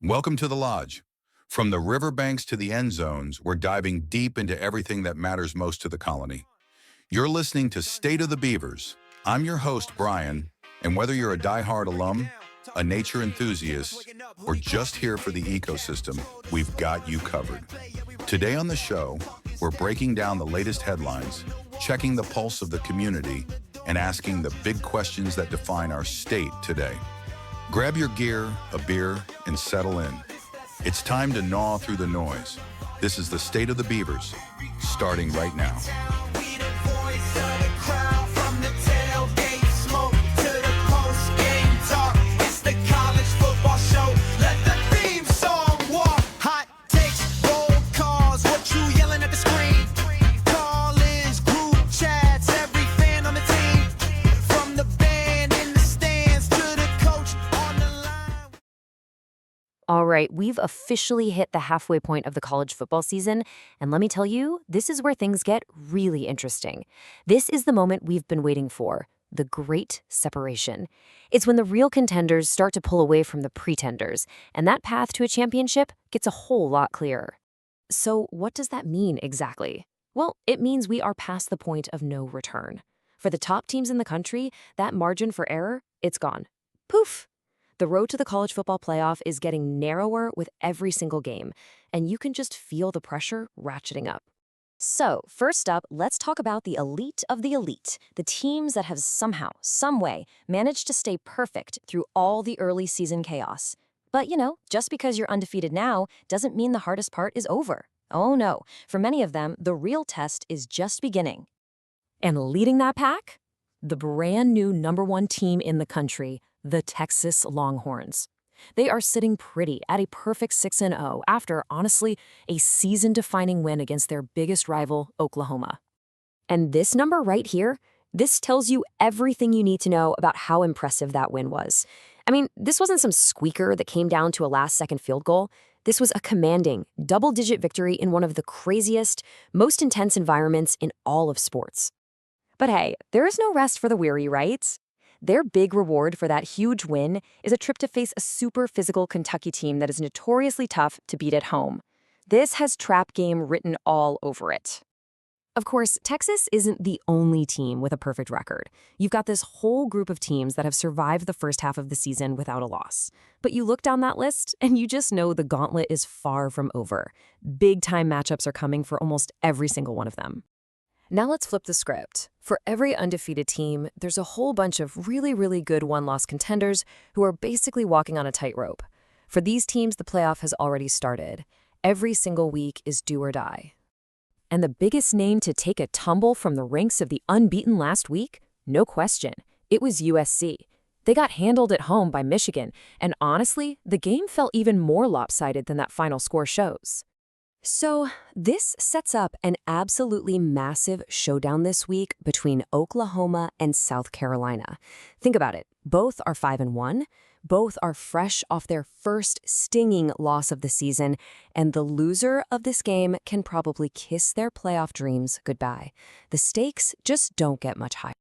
Welcome to the Lodge. From the riverbanks to the end zones, we're diving deep into everything that matters most to the colony. You're listening to State of the Beavers. I'm your host, Brian, and whether you're a diehard alum, a nature enthusiast, or just here for the ecosystem, we've got you covered. Today on the show, we're breaking down the latest headlines, checking the pulse of the community, and asking the big questions that define our state today. Grab your gear, a beer, and settle in. It's time to gnaw through the noise. This is the State of the Beavers, starting right now. All right, we've officially hit the halfway point of the college football season, and let me tell you, this is where things get really interesting. This is the moment we've been waiting for, the great separation. It's when the real contenders start to pull away from the pretenders, and that path to a championship gets a whole lot clearer. So what does that mean exactly? Well, it means we are past the point of no return. For the top teams in the country, that margin for error, it's gone. Poof! The road to the college football playoff is getting narrower with every single game, and you can just feel the pressure ratcheting up. So, first up, let's talk about the elite of the elite, the teams that have somehow, some way, managed to stay perfect through all the early season chaos. But, just because you're undefeated now doesn't mean the hardest part is over. Oh no, for many of them, the real test is just beginning. And leading that pack? The brand new #1 team in the country, the Texas Longhorns. They are sitting pretty at a perfect 6-0 after, honestly, a season-defining win against their biggest rival, Oklahoma. And this number right here, this tells you everything you need to know about how impressive that win was. I mean, this wasn't some squeaker that came down to a last-second field goal. This was a commanding, double-digit victory in one of the craziest, most intense environments in all of sports. But hey, there is no rest for the weary, right? Their big reward for that huge win is a trip to face a super physical Kentucky team that is notoriously tough to beat at home. This has trap game written all over it. Of course, Texas isn't the only team with a perfect record. You've got this whole group of teams that have survived the first half of the season without a loss. But you look down that list, and you just know the gauntlet is far from over. Big-time matchups are coming for almost every single one of them. Now let's flip the script. For every undefeated team, there's a whole bunch of really, really good one-loss contenders who are basically walking on a tightrope. For these teams, the playoff has already started. Every single week is do or die. And the biggest name to take a tumble from the ranks of the unbeaten last week? No question. It was USC. They got handled at home by Michigan, and honestly, the game felt even more lopsided than that final score shows. So, this sets up an absolutely massive showdown this week between Oklahoma and South Carolina. Think about it. Both are 5-1. Both are fresh off their first stinging loss of the season, and the loser of this game can probably kiss their playoff dreams goodbye. The stakes just don't get much higher.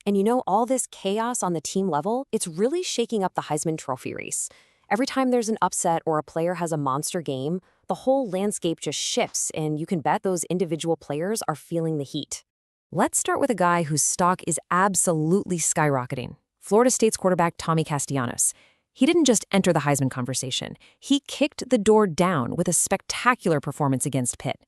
And all this chaos on the team level, it's really shaking up the Heisman Trophy race. Every time there's an upset or a player has a monster game, the whole landscape just shifts, and you can bet those individual players are feeling the heat. Let's start with a guy whose stock is absolutely skyrocketing. Florida State's quarterback Tommy Castellanos. He didn't just enter the Heisman conversation. He kicked the door down with a spectacular performance against Pitt.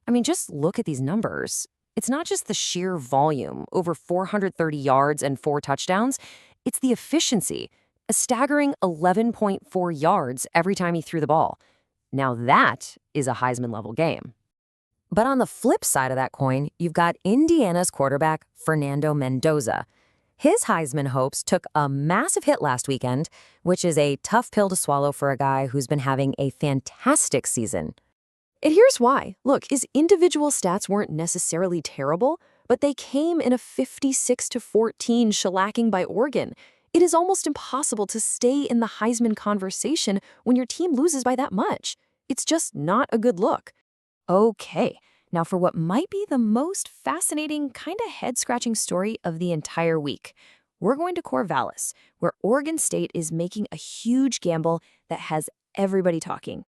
I mean, just look at these numbers. It's not just the sheer volume, over 430 yards and 4 touchdowns. It's the efficiency. A staggering 11.4 yards every time he threw the ball. Now that is a Heisman-level game. But on the flip side of that coin, you've got Indiana's quarterback, Fernando Mendoza. His Heisman hopes took a massive hit last weekend, which is a tough pill to swallow for a guy who's been having a fantastic season. And here's why. Look, his individual stats weren't necessarily terrible, but they came in a 56-14 shellacking by Oregon. It is almost impossible to stay in the Heisman conversation when your team loses by that much. It's just not a good look. Okay, now for what might be the most fascinating, kind of head-scratching story of the entire week. We're going to Corvallis, where Oregon State is making a huge gamble that has everybody talking.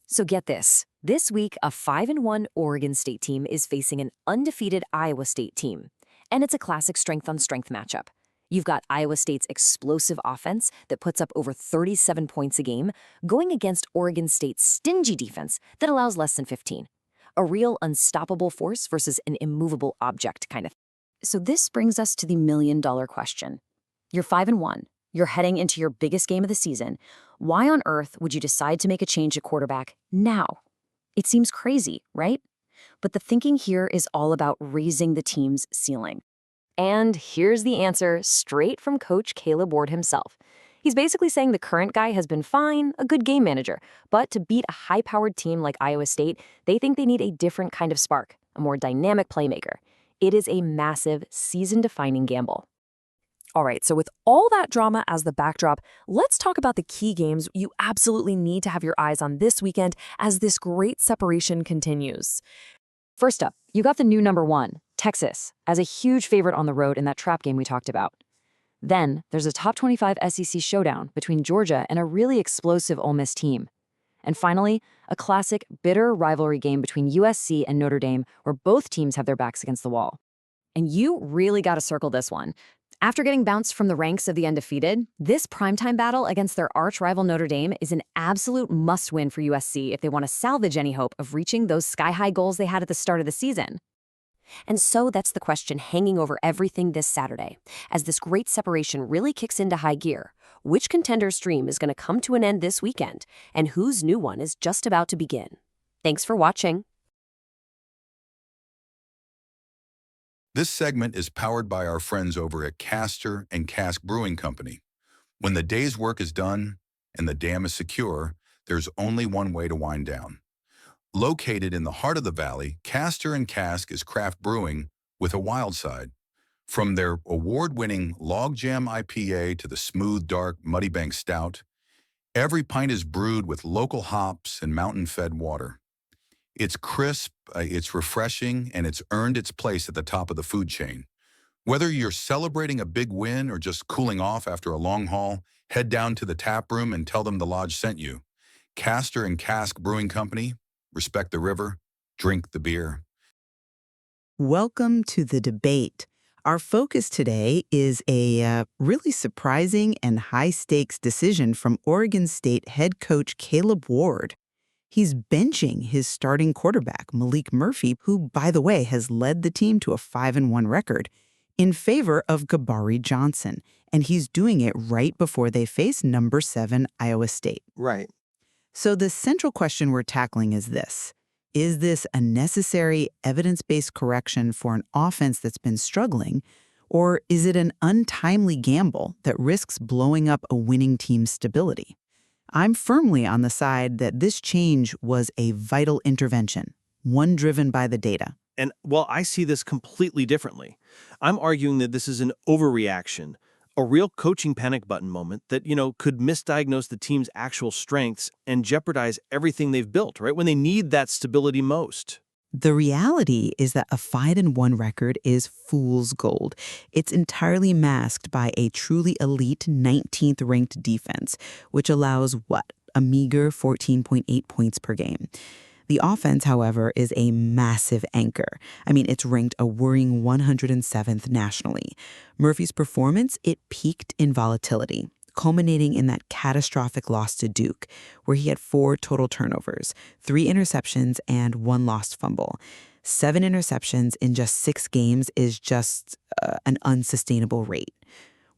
So get this. This week, a 5-1 Oregon State team is facing an undefeated Iowa State team. And it's a classic strength-on-strength matchup. You've got Iowa State's explosive offense that puts up over 37 points a game, going against Oregon State's stingy defense that allows less than 15. A real unstoppable force versus an immovable object kind of thing. So this brings us to the million-dollar question. You're 5-1. You're heading into your biggest game of the season. Why on earth would you decide to make a change at quarterback now? It seems crazy, right? But the thinking here is all about raising the team's ceiling. And here's the answer straight from Coach Caleb Ward himself. He's basically saying the current guy has been fine, a good game manager, but to beat a high-powered team like Iowa State, they think they need a different kind of spark, a more dynamic playmaker. It is a massive, season-defining gamble. All right, so with all that drama as the backdrop, let's talk about the key games you absolutely need to have your eyes on this weekend as this great separation continues. First up, you got the new number 1, Texas, as a huge favorite on the road in that trap game we talked about. Then, there's a top 25 SEC showdown between Georgia and a really explosive Ole Miss team. And finally, a classic, bitter rivalry game between USC and Notre Dame where both teams have their backs against the wall. And you really got to circle this one. After getting bounced from the ranks of the undefeated, this primetime battle against their arch-rival Notre Dame is an absolute must-win for USC if they want to salvage any hope of reaching those sky-high goals they had at the start of the season. And so that's the question hanging over everything this Saturday. As this great separation really kicks into high gear, which contender's stream is going to come to an end this weekend, and whose new one is just about to begin? Thanks for watching. This segment is powered by our friends over at Castor and Cask Brewing Company. When the day's work is done and the dam is secure, there's only one way to wind down. Located in the heart of the valley, Castor and Cask is craft brewing with a wild side. From their award-winning Log Jam IPA to the smooth, dark Muddy Bank Stout, every pint is brewed with local hops and mountain-fed water. It's crisp, it's refreshing, and it's earned its place at the top of the food chain. Whether you're celebrating a big win or just cooling off after a long haul, head down to the tap room and tell them the lodge sent you. Castor and Cask Brewing Company, respect the river, drink the beer. Welcome to the debate. Our focus today is a really surprising and high-stakes decision from Oregon State head coach Caleb Ward. He's benching his starting quarterback, Malik Murphy, who, by the way, has led the team to a 5-1 record, in favor of Gabari Johnson. And he's doing it right before they face number 7 Iowa State. Right. So the central question we're tackling is this. Is this a necessary evidence-based correction for an offense that's been struggling, or is it an untimely gamble that risks blowing up a winning team's stability? I'm firmly on the side that this change was a vital intervention, one driven by the data. And, well, I see this completely differently. I'm arguing that this is an overreaction, a real coaching panic button moment that, could misdiagnose the team's actual strengths and jeopardize everything they've built, right, when they need that stability most. The reality is that a 5-1 record is fool's gold. It's entirely masked by a truly elite 19th ranked defense, which allows a meager 14.8 points per game. The offense, however, is a massive anchor. It's ranked a worrying 107th nationally. Murphy's performance, it peaked in volatility, culminating in that catastrophic loss to Duke, where he had 4 total turnovers, 3 interceptions, and 1 lost fumble. 7 interceptions in just 6 games is just an unsustainable rate.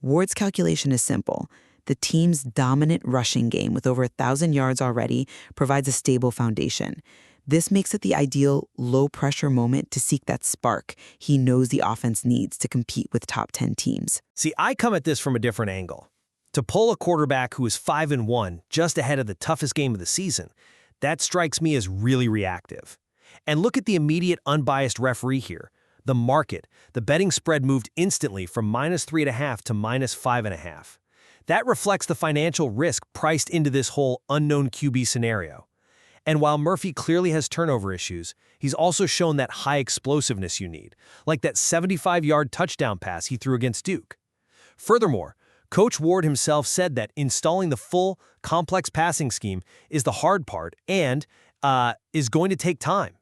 Ward's calculation is simple. The team's dominant rushing game with over 1,000 yards already provides a stable foundation. This makes it the ideal low-pressure moment to seek that spark he knows the offense needs to compete with top 10 teams. See, I come at this from a different angle. To pull a quarterback who is 5-1 just ahead of the toughest game of the season, that strikes me as really reactive. And look at the immediate unbiased referee here. The market, the betting spread moved instantly from -3.5 to -5.5. That reflects the financial risk priced into this whole unknown QB scenario. And while Murphy clearly has turnover issues, he's also shown that high explosiveness you need, like that 75-yard touchdown pass he threw against Duke. Furthermore, Coach Ward himself said that installing the full, complex passing scheme is the hard part and is going to take time.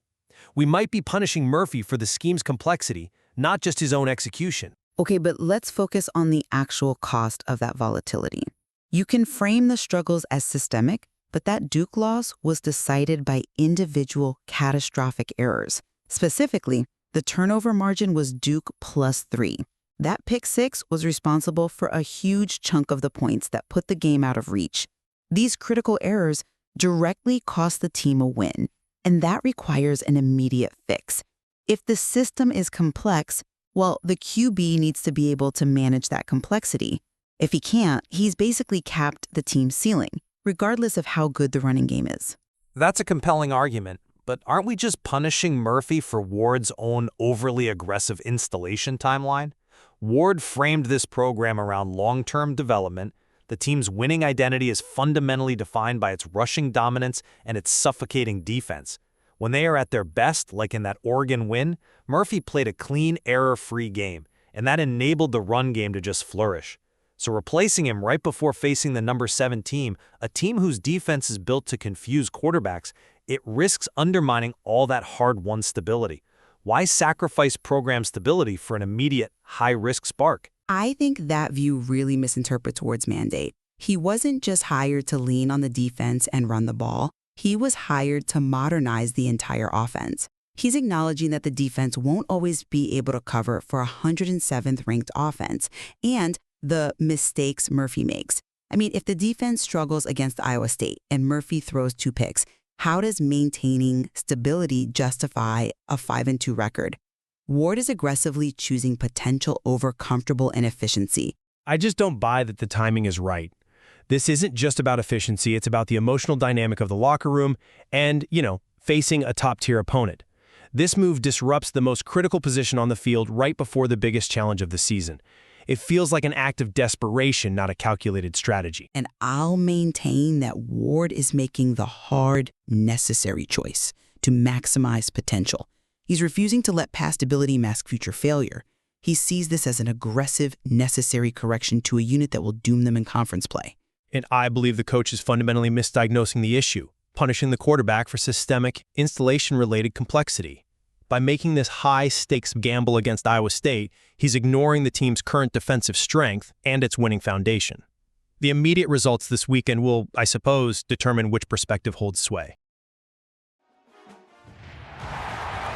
We might be punishing Murphy for the scheme's complexity, not just his own execution. Okay, but let's focus on the actual cost of that volatility. You can frame the struggles as systemic, but that Duke loss was decided by individual catastrophic errors. Specifically, the turnover margin was Duke +3. That pick six was responsible for a huge chunk of the points that put the game out of reach. These critical errors directly cost the team a win, and that requires an immediate fix. If the system is complex, well, the QB needs to be able to manage that complexity. If he can't, he's basically capped the team's ceiling, regardless of how good the running game is. That's a compelling argument, but aren't we just punishing Murphy for Ward's own overly aggressive installation timeline? Ward framed this program around long-term development. The team's winning identity is fundamentally defined by its rushing dominance and its suffocating defense. When they are at their best, like in that Oregon win, Murphy played a clean, error-free game, and that enabled the run game to just flourish. So replacing him right before facing the number 7 team, a team whose defense is built to confuse quarterbacks, it risks undermining all that hard-won stability. Why sacrifice program stability for an immediate, high-risk spark? I think that view really misinterprets Ward's mandate. He wasn't just hired to lean on the defense and run the ball. He was hired to modernize the entire offense. He's acknowledging that the defense won't always be able to cover for a 107th ranked offense and the mistakes Murphy makes. I mean, if the defense struggles against Iowa State and Murphy throws 2 picks, how does maintaining stability justify a 5-2 record? Ward is aggressively choosing potential over comfortable inefficiency. I just don't buy that the timing is right. This isn't just about efficiency, it's about the emotional dynamic of the locker room and, facing a top-tier opponent. This move disrupts the most critical position on the field right before the biggest challenge of the season. It feels like an act of desperation, not a calculated strategy. And I'll maintain that Ward is making the hard, necessary choice to maximize potential. He's refusing to let past ability mask future failure. He sees this as an aggressive, necessary correction to a unit that will doom them in conference play. And I believe the coach is fundamentally misdiagnosing the issue, punishing the quarterback for systemic, installation-related complexity. By making this high-stakes gamble against Iowa State, he's ignoring the team's current defensive strength and its winning foundation. The immediate results this weekend will, I suppose, determine which perspective holds sway.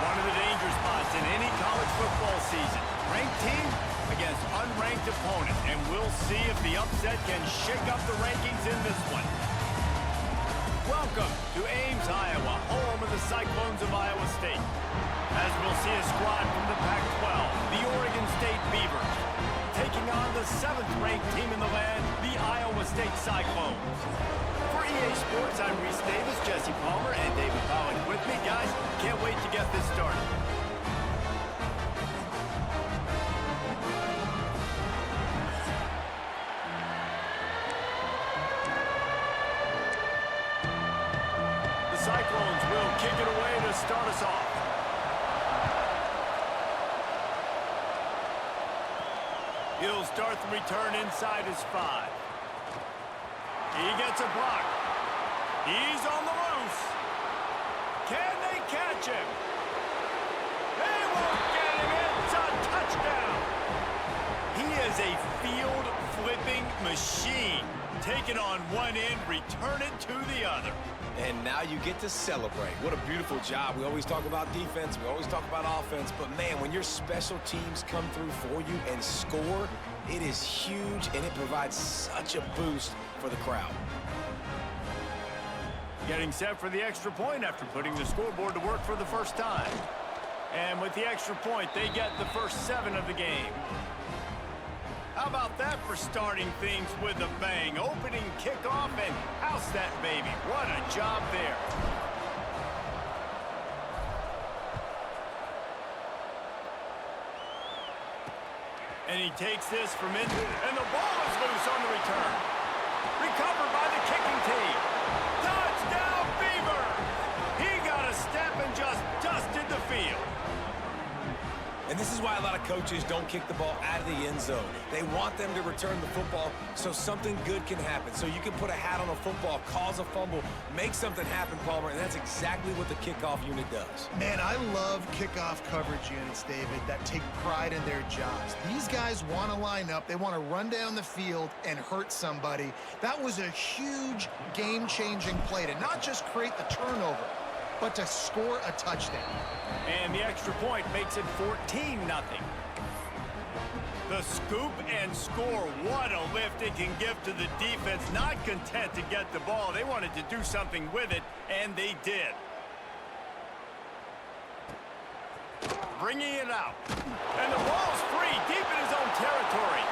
One of the danger spots in any college football season. Ranked team against unranked opponent, and we'll see if the upset can shake up the rankings in this one. Welcome to Ames, Iowa, home of the Cyclones of Iowa State. As we'll see a squad from the Pac-12, the Oregon State Beavers, taking on the 7th-ranked team in the land, the Iowa State Cyclones. For EA Sports, I'm Reese Davis, Jesse Palmer, and David Pollock with me. Guys, can't wait to get this started. The Cyclones will kick it away to start us off. He'll start the return inside his 5. He gets a block. He's on the loose. Can they catch him? They won't get him. It's a touchdown. He is a field-flipping machine. Taking on one end, return it to the other. And now you get to celebrate. What a beautiful job. We always talk about defense. We always talk about offense. But, man, when your special teams come through for you and score, it is huge, and it provides such a boost for the crowd. Getting set for the extra point after putting the scoreboard to work for the first time. And with the extra point, they get the first 7 of the game. How about that for starting things with a bang? Opening kickoff and house that baby. What a job there. And he takes this from in, and the ball is loose on the return. Recovered by the kicking team. Touchdown, Beaver! He got a step and just dusted the field. And And this is why a lot of coaches don't kick the ball out of the end zone. They want them to return the football so something good can happen. So you can put a hat on a football, cause a fumble, make something happen, Palmer, and that's exactly what the kickoff unit does. Man, I love kickoff coverage units, David, that take pride in their jobs. These guys want to line up. They want to run down the field and hurt somebody. That was a huge game-changing play to not just create the turnover, but to score a touchdown. And the extra point makes it 14-0. The scoop and score. What a lift it can give to the defense. Not content to get the ball. They wanted to do something with it, and they did. Bringing it out. And the ball's free, deep in his own territory.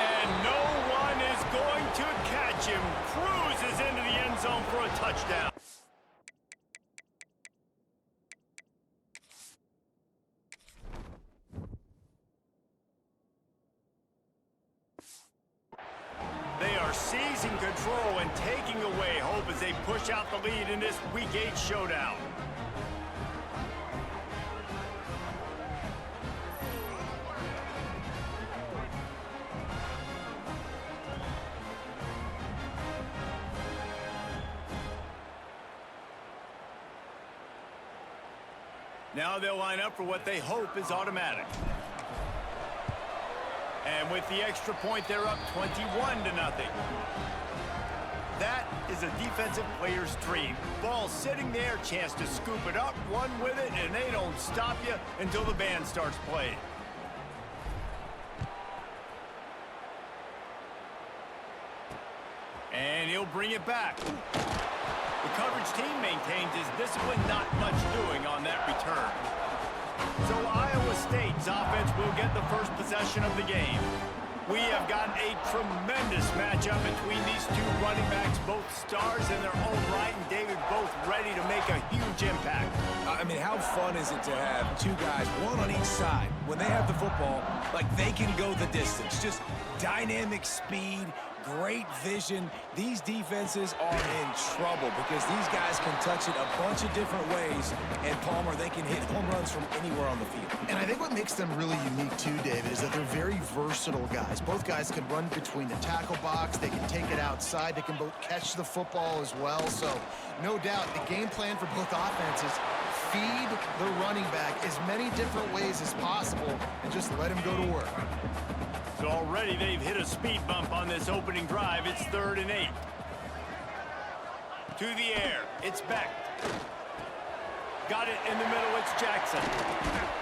And no one is going to catch him. Cruises into the end zone for a touchdown. They are seizing control and taking away hope as they push out the lead in this Week 8 showdown. Now they'll line up for what they hope is automatic. And with the extra point, they're up 21-0. That is a defensive player's dream. Ball sitting there, chance to scoop it up, run with it, and they don't stop you until the band starts playing. And he'll bring it back. The coverage team maintains his discipline, not much doing on that return. So Iowa State's offense will get the first possession of the game. We have got a tremendous matchup between these two running backs, both stars in their own right, and David both ready to make a huge impact. I mean, how fun is it to have two guys, one on each side, when they have the football, like they can go the distance. Just dynamic speed, great vision. These defenses are in trouble because these guys can touch it a bunch of different ways, and Palmer, they can hit home runs from anywhere on the field. And I think what makes them really unique too, David, is that they're very versatile guys. Both guys can run between the tackle box. They can take it outside. They can both catch the football as well. So no doubt the game plan for both offenses, feed the running back as many different ways as possible and just let him go to work. So already they've hit a speed bump on this opening drive. It's 3rd and 8. To the air. It's Beck. Got it in the middle. It's Jackson.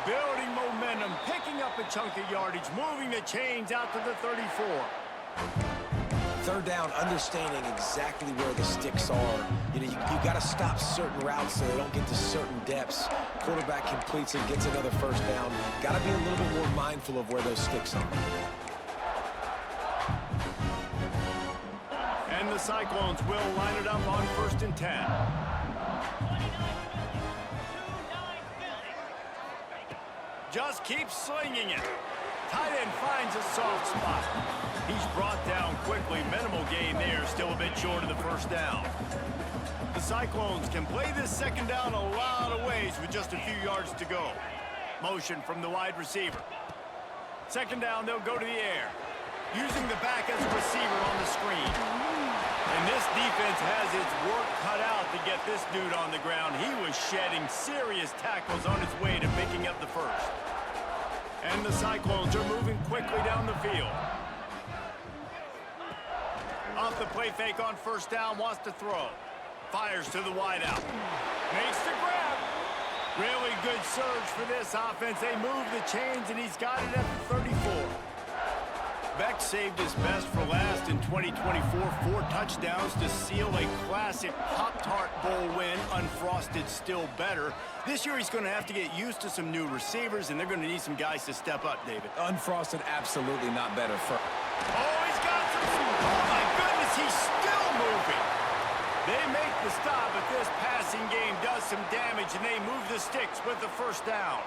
Building momentum, picking up a chunk of yardage, moving the chains out to the 34. 3rd down, understanding exactly where the sticks are. You know, you got to stop certain routes so they don't get to certain depths. Quarterback completes it, gets another 1st down. Got to be a little bit more mindful of where those sticks are. And the Cyclones will line it up on 1st and 10. Just keep slinging it. Tight end finds a soft spot. He's brought down quickly. Minimal gain there, still a bit short of the 1st down. The Cyclones can play this 2nd down a lot of ways with just a few yards to go. Motion from the wide receiver. 2nd down, they'll go to the air. Using the back as a receiver on the screen. And this defense has its work cut out to get this dude on the ground. He was shedding serious tackles on his way to picking up the 1st. And the Cyclones are moving quickly down the field. Off the play fake on 1st down, wants to throw. Fires to the wideout. Makes the grab. Really good surge for this offense. They move the chains, and he's got it at the 34. Beck saved his best for last in 2024. 4 touchdowns to seal a classic Pop-Tart Bowl win. Unfrosted still better. This year he's going to have to get used to some new receivers, and they're going to need some guys to step up, David. Unfrosted, absolutely not better. Oh, he's got some. Oh, my goodness, he's still moving. They make the stop, but this passing game does some damage, and they move the sticks with the 1st down.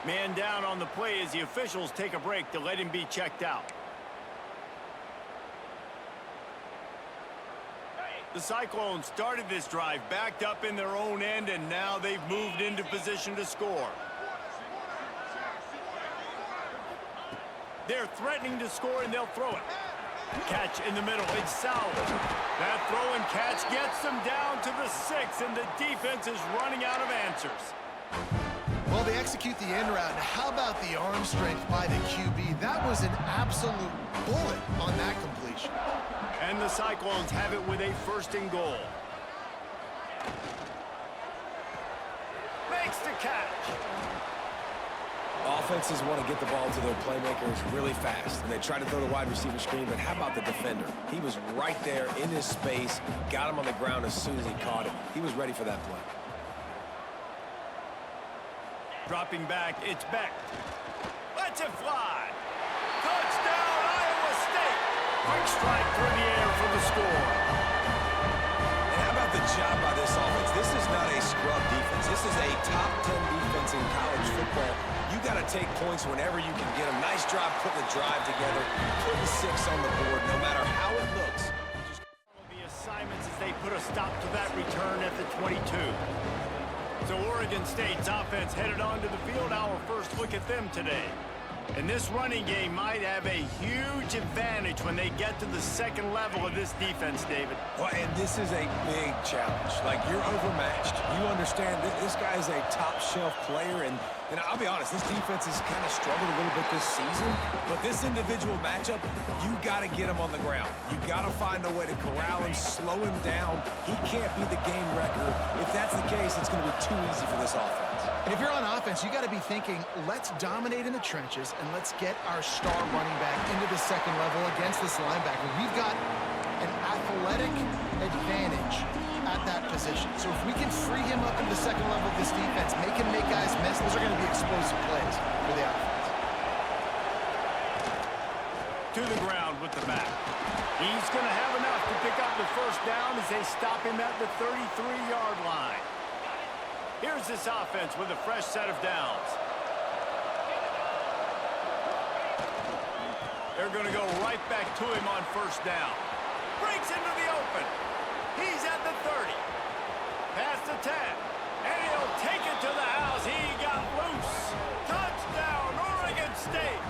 Man down on the play as the officials take a break to let him be checked out. The Cyclones started this drive backed up in their own end, and now they've moved into position to score. They're threatening to score, and they'll throw it. Catch in the middle. It's Ncaa. That throw and catch gets them down to the 6, and the defense is running out of answers. Well, they execute the end route. And how about the arm strength by the QB? That was an absolute bullet on that completion. And the Cyclones have it with a 1st and goal. Makes the catch. Offenses want to get the ball to their playmakers really fast, and they try to throw the wide receiver screen, but how about the defender? He was right there in his space, got him on the ground as soon as he caught it. He was ready for that play. Dropping back, it's Beck. Lets it fly. Touchdown, Iowa State. Quick strike through the air for the score. And how about the job by this offense? This is not a scrub defense. This is a top 10 defense in college football. You got to take points whenever you can get them. Nice job putting the drive together, putting 6 on the board, no matter how it looks. The assignments as they put a stop to that return at the 22. So Oregon State's offense headed onto the field. Our first look at them today. And this running game might have a huge advantage when they get to the 2nd level of this defense, David. Well, and this is a big challenge. Like, you're overmatched. You understand that this guy is a top-shelf player, and I'll be honest, this defense has kind of struggled a little bit this season, but this individual matchup, you got to get him on the ground. You got to find a way to corral him, slow him down. He can't be the game wrecker. If that's the case, it's going to be too easy for this offense. And if you're on offense, you got to be thinking, let's dominate in the trenches and let's get our star running back into the 2nd level against this linebacker. We've got an athletic advantage at that position. So if we can free him up in the 2nd level of this defense, make him make guys miss, those are going to be explosive plays for the offense. To the ground with the back. He's going to have enough to pick up the 1st down as they stop him at the 33-yard line. Here's this offense with a fresh set of downs. They're going to go right back to him on 1st down. Breaks into the open. He's at the 30. Past the 10. And he'll take it to the house. He got loose. Touchdown, Oregon State.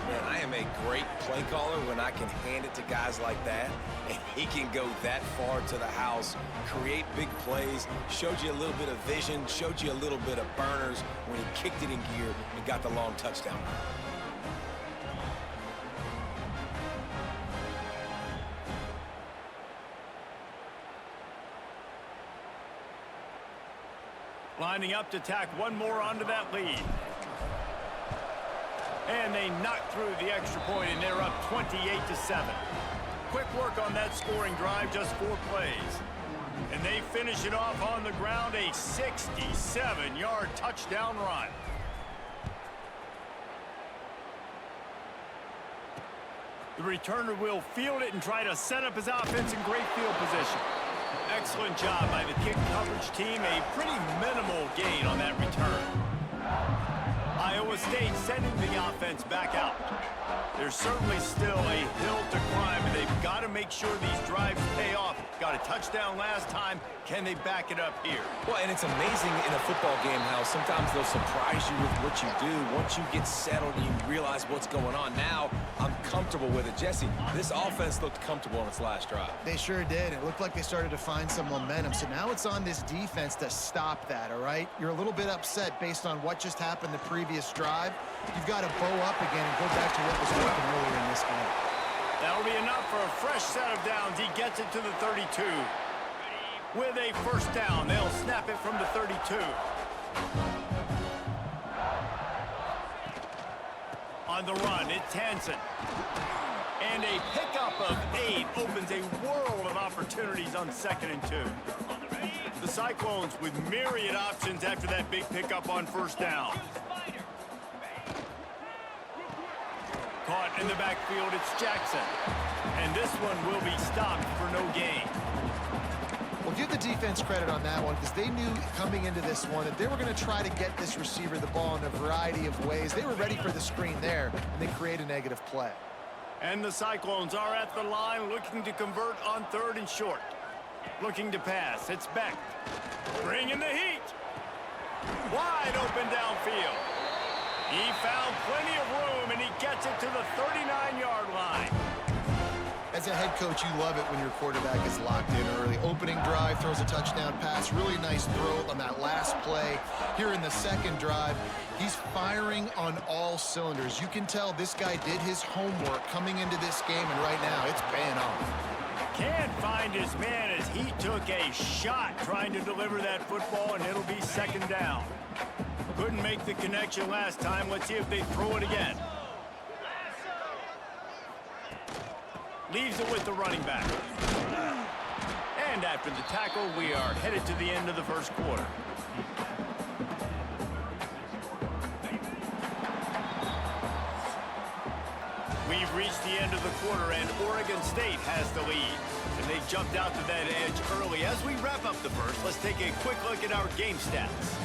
Man, I am a great play caller when I can hand it to guys like that, and he can go that far to the house, create big plays, showed you a little bit of vision, showed you a little bit of burners when he kicked it in gear and got the long touchdown. Lining up to tack one more onto that lead. And they knock through the extra point, and they're up 28-7. Quick work on that scoring drive, just 4 plays. And they finish it off on the ground, a 67-yard touchdown run. The returner will field it and try to set up his offense in great field position. Excellent job by the kick coverage team. A pretty minimal gain on that return. Iowa State sending the offense back out. There's certainly still a hill to climb, and they've got to make sure these drives pay off. Got a touchdown last time. Can they back it up here? Well, and it's amazing in a football game how sometimes they'll surprise you with what you do. Once you get settled and you realize what's going on, now I'm comfortable with it. Jesse, this offense looked comfortable on its last drive. They sure did. It looked like they started to find some momentum. So now it's on this defense to stop that, all right? You're a little bit upset based on what just happened the previous drive. You've got to bow up again and go back to what was working earlier in this game. That'll be enough for a fresh set of downs. He gets it to the 32. With a 1st down, they'll snap it from the 32. On the run, it's Hansen. And a pickup of 8 opens a world of opportunities on 2nd and 2. The Cyclones with myriad options after that big pickup on 1st down. Caught in the backfield, it's Jackson. And this one will be stopped for no gain. Well, give the defense credit on that one because they knew coming into this one that they were going to try to get this receiver the ball in a variety of ways. They were ready for the screen there, and they create a negative play. And the Cyclones are at the line looking to convert on 3rd and short. Looking to pass, it's Beck. Bringing the heat. Wide open downfield. He found plenty of room, and he gets it to the 39-yard line. As a head coach, you love it when your quarterback is locked in early. Opening drive, throws a touchdown pass. Really nice throw on that last play. Here in the second drive, he's firing on all cylinders. You can tell this guy did his homework coming into this game, and right now it's paying off. Can't find his man as he took a shot trying to deliver that football, and it'll be second down. Couldn't make the connection last time. Let's see if they throw it again. Leaves it with the running back. And after the tackle, we are headed to the end of the first quarter. We've reached the end of the quarter, and Oregon State has the lead. And they jumped out to that edge early. As we wrap up the first, let's take a quick look at our game stats.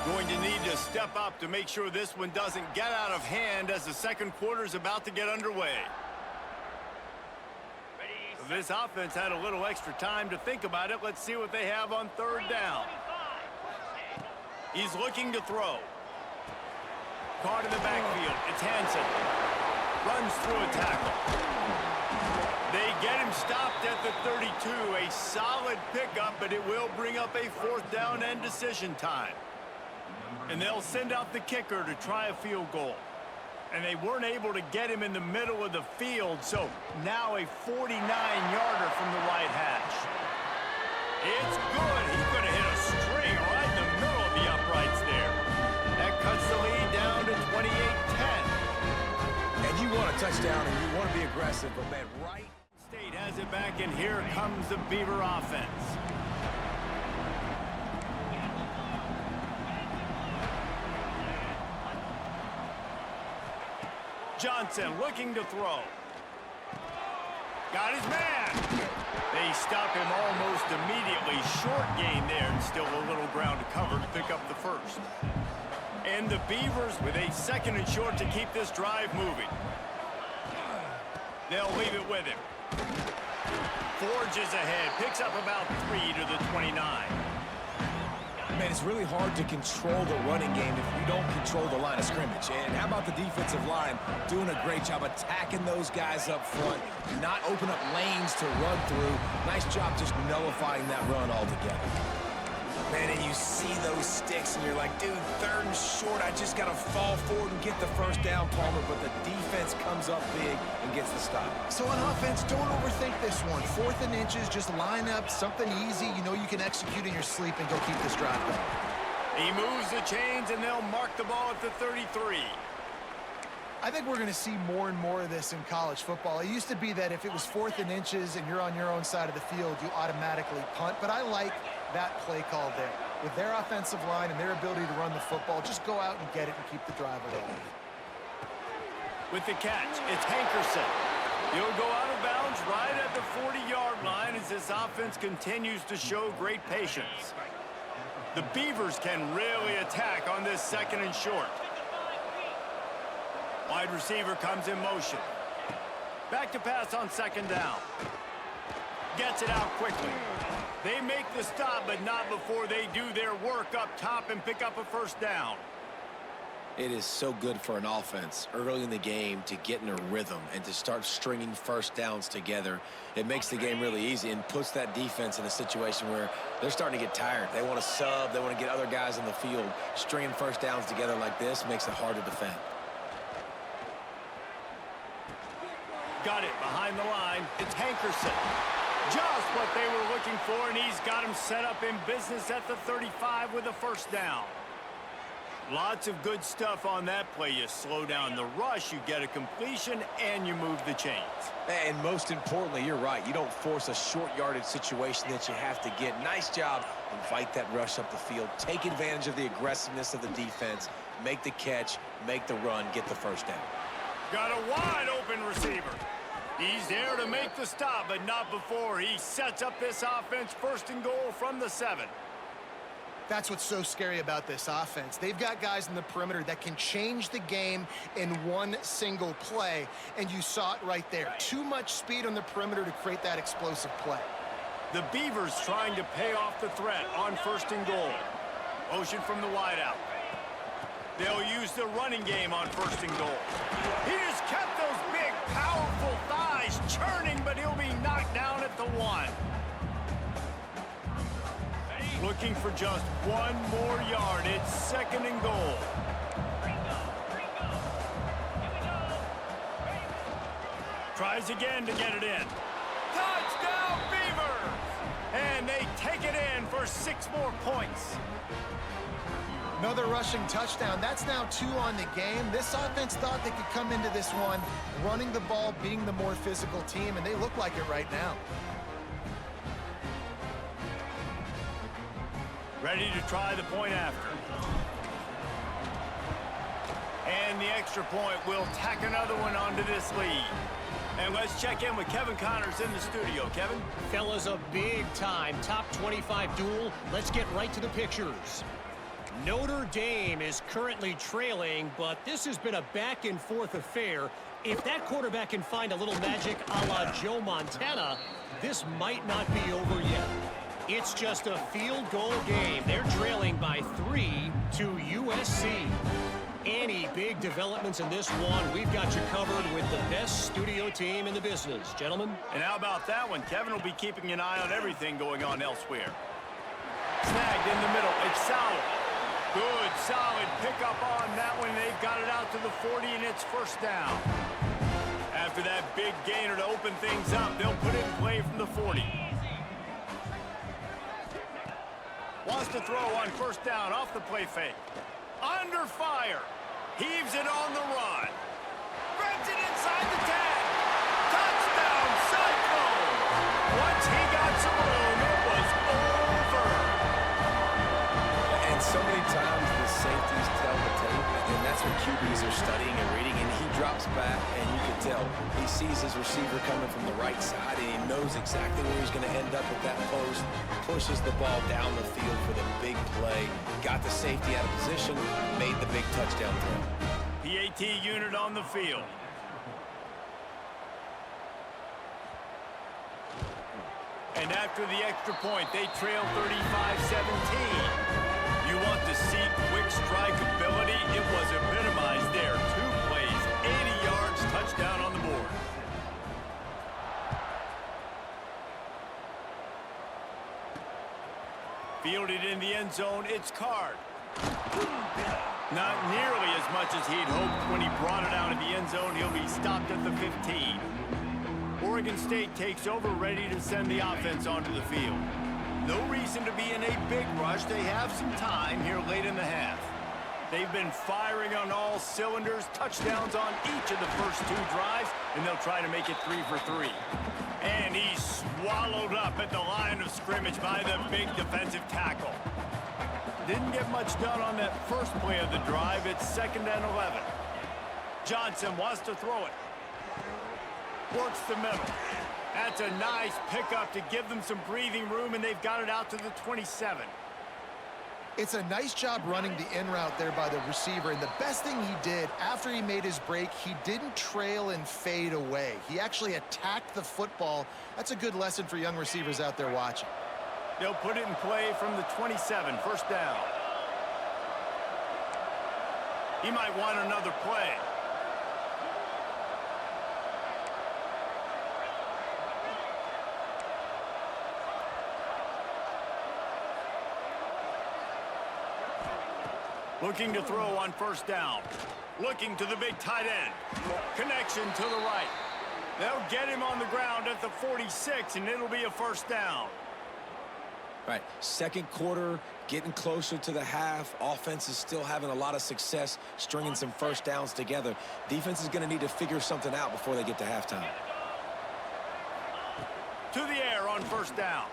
Going to need to step up to make sure this one doesn't get out of hand as the second quarter is about to get underway. This offense had a little extra time to think about it. Let's see what they have on third down. He's looking to throw. Caught in the backfield. It's Hansen. Runs through a tackle. They get him stopped at the 32. A solid pickup, but it will bring up a fourth down and decision time. And they'll send out the kicker to try a field goal. And they weren't able to get him in the middle of the field, so now a 49-yarder from the right hash. It's good. He's going to hit a string right in the middle of the uprights there. That cuts the lead down to 28-10. And you want a touchdown and you want to be aggressive, but man, right? State has it back, and here comes the Beaver offense. Johnson looking to throw. Got his man. They stop him almost immediately. Short gain there, and still a little ground to cover to pick up the first. And the Beavers with a second and short to keep this drive moving. They'll leave it with him. Forges ahead, picks up about 3 to the 29. Man, it's really hard to control the running game if you don't control the line of scrimmage. And how about the defensive line doing a great job attacking those guys up front, not open up lanes to run through. Nice job just nullifying that run altogether. Man, and you see those sticks, and you're like, dude, third and short, I just got to fall forward and get the first down, Palmer, but the defense comes up big and gets the stop. So on offense, don't overthink this one. 4th and inches, just line up something easy you know you can execute in your sleep and go keep this drive going. He moves the chains, and they'll mark the ball at the 33. I think we're going to see more and more of this in college football. It used to be that if it was 4th and inches and you're on your own side of the field, you automatically punt, but I like that play call there. With their offensive line and their ability to run the football, just go out and get it and keep the drive alive. With the catch, it's Hankerson. He'll go out of bounds right at the 40-yard line as this offense continues to show great patience. The Beavers can really attack on this second and short. Wide receiver comes in motion. Back to pass on second down. Gets it out quickly. They make the stop, but not before they do their work up top and pick up a first down. It is so good for an offense early in the game to get in a rhythm and to start stringing first downs together. It makes the game really easy and puts that defense in a situation where they're starting to get tired. They want to sub. They want to get other guys in the field. Stringing first downs together like this makes it hard to defend. Got it behind the line. It's Hankerson. Just what they were looking for, and he's got him set up in business at the 35 with a first down. Lots of good stuff on that play. You slow down the rush, you get a completion, and you move the chains. And most importantly, you're right. You don't force a short yardage situation that you have to get. Nice job. Invite that rush up the field. Take advantage of the aggressiveness of the defense. Make the catch, make the run, get the first down. Got a wide open receiver. He's there to make the stop, but not before he sets up this offense first and goal from the 7. That's what's so scary about this offense. They've got guys in the perimeter that can change the game in one single play, and you saw it right there. Too much speed on the perimeter to create that explosive play. The Beavers trying to pay off the threat on 1st and goal. Motion from the wideout. They'll use the running game on 1st and goal. He just kept those big, powerful thighs churning, but he'll be knocked down at the 1. Looking for just 1 more yard. It's 2nd and goal. Tries again to get it in. Touchdown, Beavers! And they take it in for 6 more points. Another rushing touchdown. That's now 2 on the game. This offense thought they could come into this one running the ball, being the more physical team, and they look like it right now. Ready to try the point after. And the extra point will tack another one onto this lead. And let's check in with Kevin Connors in the studio. Kevin? Fellas, a big-time top 25 duel. Let's get right to the pictures. Notre Dame is currently trailing, but this has been a back-and-forth affair. If that quarterback can find a little magic a la Joe Montana, this might not be over yet. It's just a field goal game. They're trailing by 3 to USC. Any big developments in this one, we've got you covered with the best studio team in the business. Gentlemen? And how about that one? Kevin will be keeping an eye on everything going on elsewhere. Snagged in the middle. It's solid. Good, solid pickup on that one. They've got it out to the 40, and it's 1st down. After that big gainer to open things up, they'll put it in play from the 40. Wants to throw on 1st down off the play fake. Under fire. Heaves it on the run. Grabs it inside the 10. Touchdown, Cyclones. Once he got some room, it was over. And so many times the safeties tell the tape, and that's what QBs are studying and reading, and he drops back, and you can tell he sees his receiver coming from the right side, and he knows exactly where he's going to end up with that post, pushes the ball down the field for the big play, got the safety out of position, made the big touchdown throw. PAT unit on the field. And after the extra point, they trail 35-17. You want to see quick strike ability? It was epitomized there. 2 plays, 80 yards, touchdown on the board. Fielded in the end zone, it's Card. Not nearly as much as he'd hoped when he brought it out of the end zone. He'll be stopped at the 15. Oregon State takes over, ready to send the offense onto the field. No reason to be in a big rush. They have some time here late in the half. They've been firing on all cylinders, touchdowns on each of the first 2 drives, and they'll try to make it 3 for 3. And he's swallowed up at the line of scrimmage by the big defensive tackle. Didn't get much done on that first play of the drive. It's 2nd and 11. Johnson wants to throw it. Works the middle. That's a nice pickup to give them some breathing room, and they've got it out to the 27. It's a nice job running the in route there by the receiver, and the best thing he did after he made his break, he didn't trail and fade away. He actually attacked the football. That's a good lesson for young receivers out there watching. They'll put it in play from the 27, 1st down. He might want another play. Looking to throw on 1st down. Looking to the big tight end. Connection to the right. They'll get him on the ground at the 46, and it'll be a 1st down. Right, 2nd quarter, getting closer to the half. Offense is still having a lot of success stringing some 1st downs together. Defense is going to need to figure something out before they get to halftime. To the air on 1st down.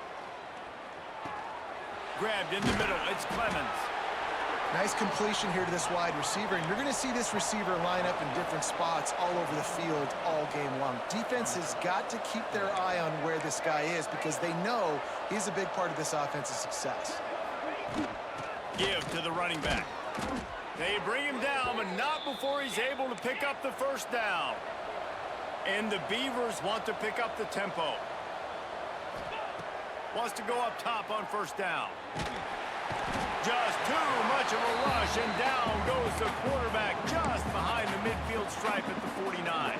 Grabbed in the middle. It's Clemens. Nice completion here to this wide receiver, and you're going to see this receiver line up in different spots all over the field all game long. Defense has got to keep their eye on where this guy is because they know he's a big part of this offense's success. Give to the running back. They bring him down, but not before he's able to pick up the 1st down. And the Beavers want to pick up the tempo. Wants to go up top on first down. Just too much of a rush, and down goes the quarterback just behind the midfield stripe at the 49.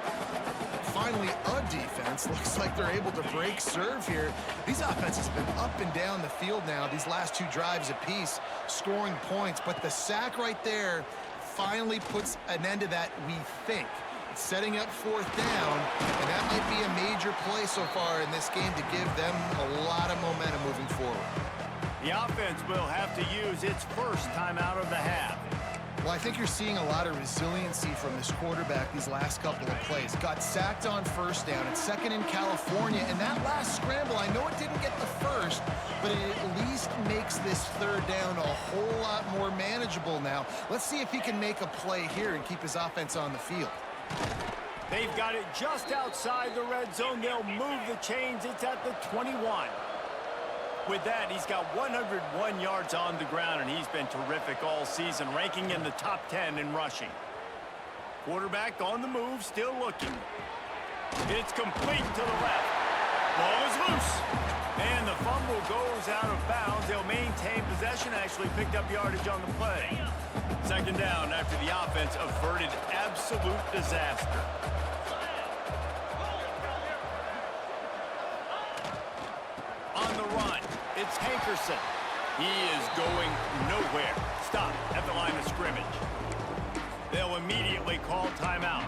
Finally, a defense. Looks like they're able to break serve here. These offenses have been up and down the field now, these last two drives apiece, scoring points. But the sack right there finally puts an end to that, we think. It's setting up fourth down, and that might be a major play so far in this game to give them a lot of momentum moving forward. The offense will have to use its first timeout of the half. Well, I think you're seeing a lot of resiliency from this quarterback these last couple of plays. Got sacked on first down. It's second in California. And that last scramble, I know it didn't get the first, but it at least makes this third down a whole lot more manageable now. Let's see if he can make a play here and keep his offense on the field. They've got it just outside the red zone. They'll move the chains. It's at the 21. With that, he's got 101 yards on the ground, and he's been terrific all season, ranking in the top 10 in rushing. Quarterback on the move, still looking. It's complete to the left. Ball is loose. And the fumble goes out of bounds. They'll maintain possession, actually picked up yardage on the play. Second down after the offense averted absolute disaster. On the run, it's Hankerson. He is going nowhere. Stop at the line of scrimmage. They'll immediately call timeout.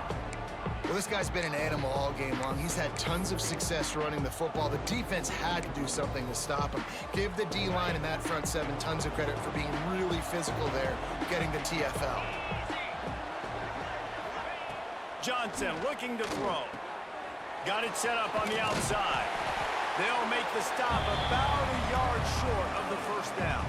Well, this guy's been an animal all game long. He's had tons of success running the football. The defense had to do something to stop him. Give the D-line and that front seven tons of credit for being really physical there, getting the TFL. Johnson looking to throw. Got it set up on the outside. They'll make the stop about a yard short of the first down.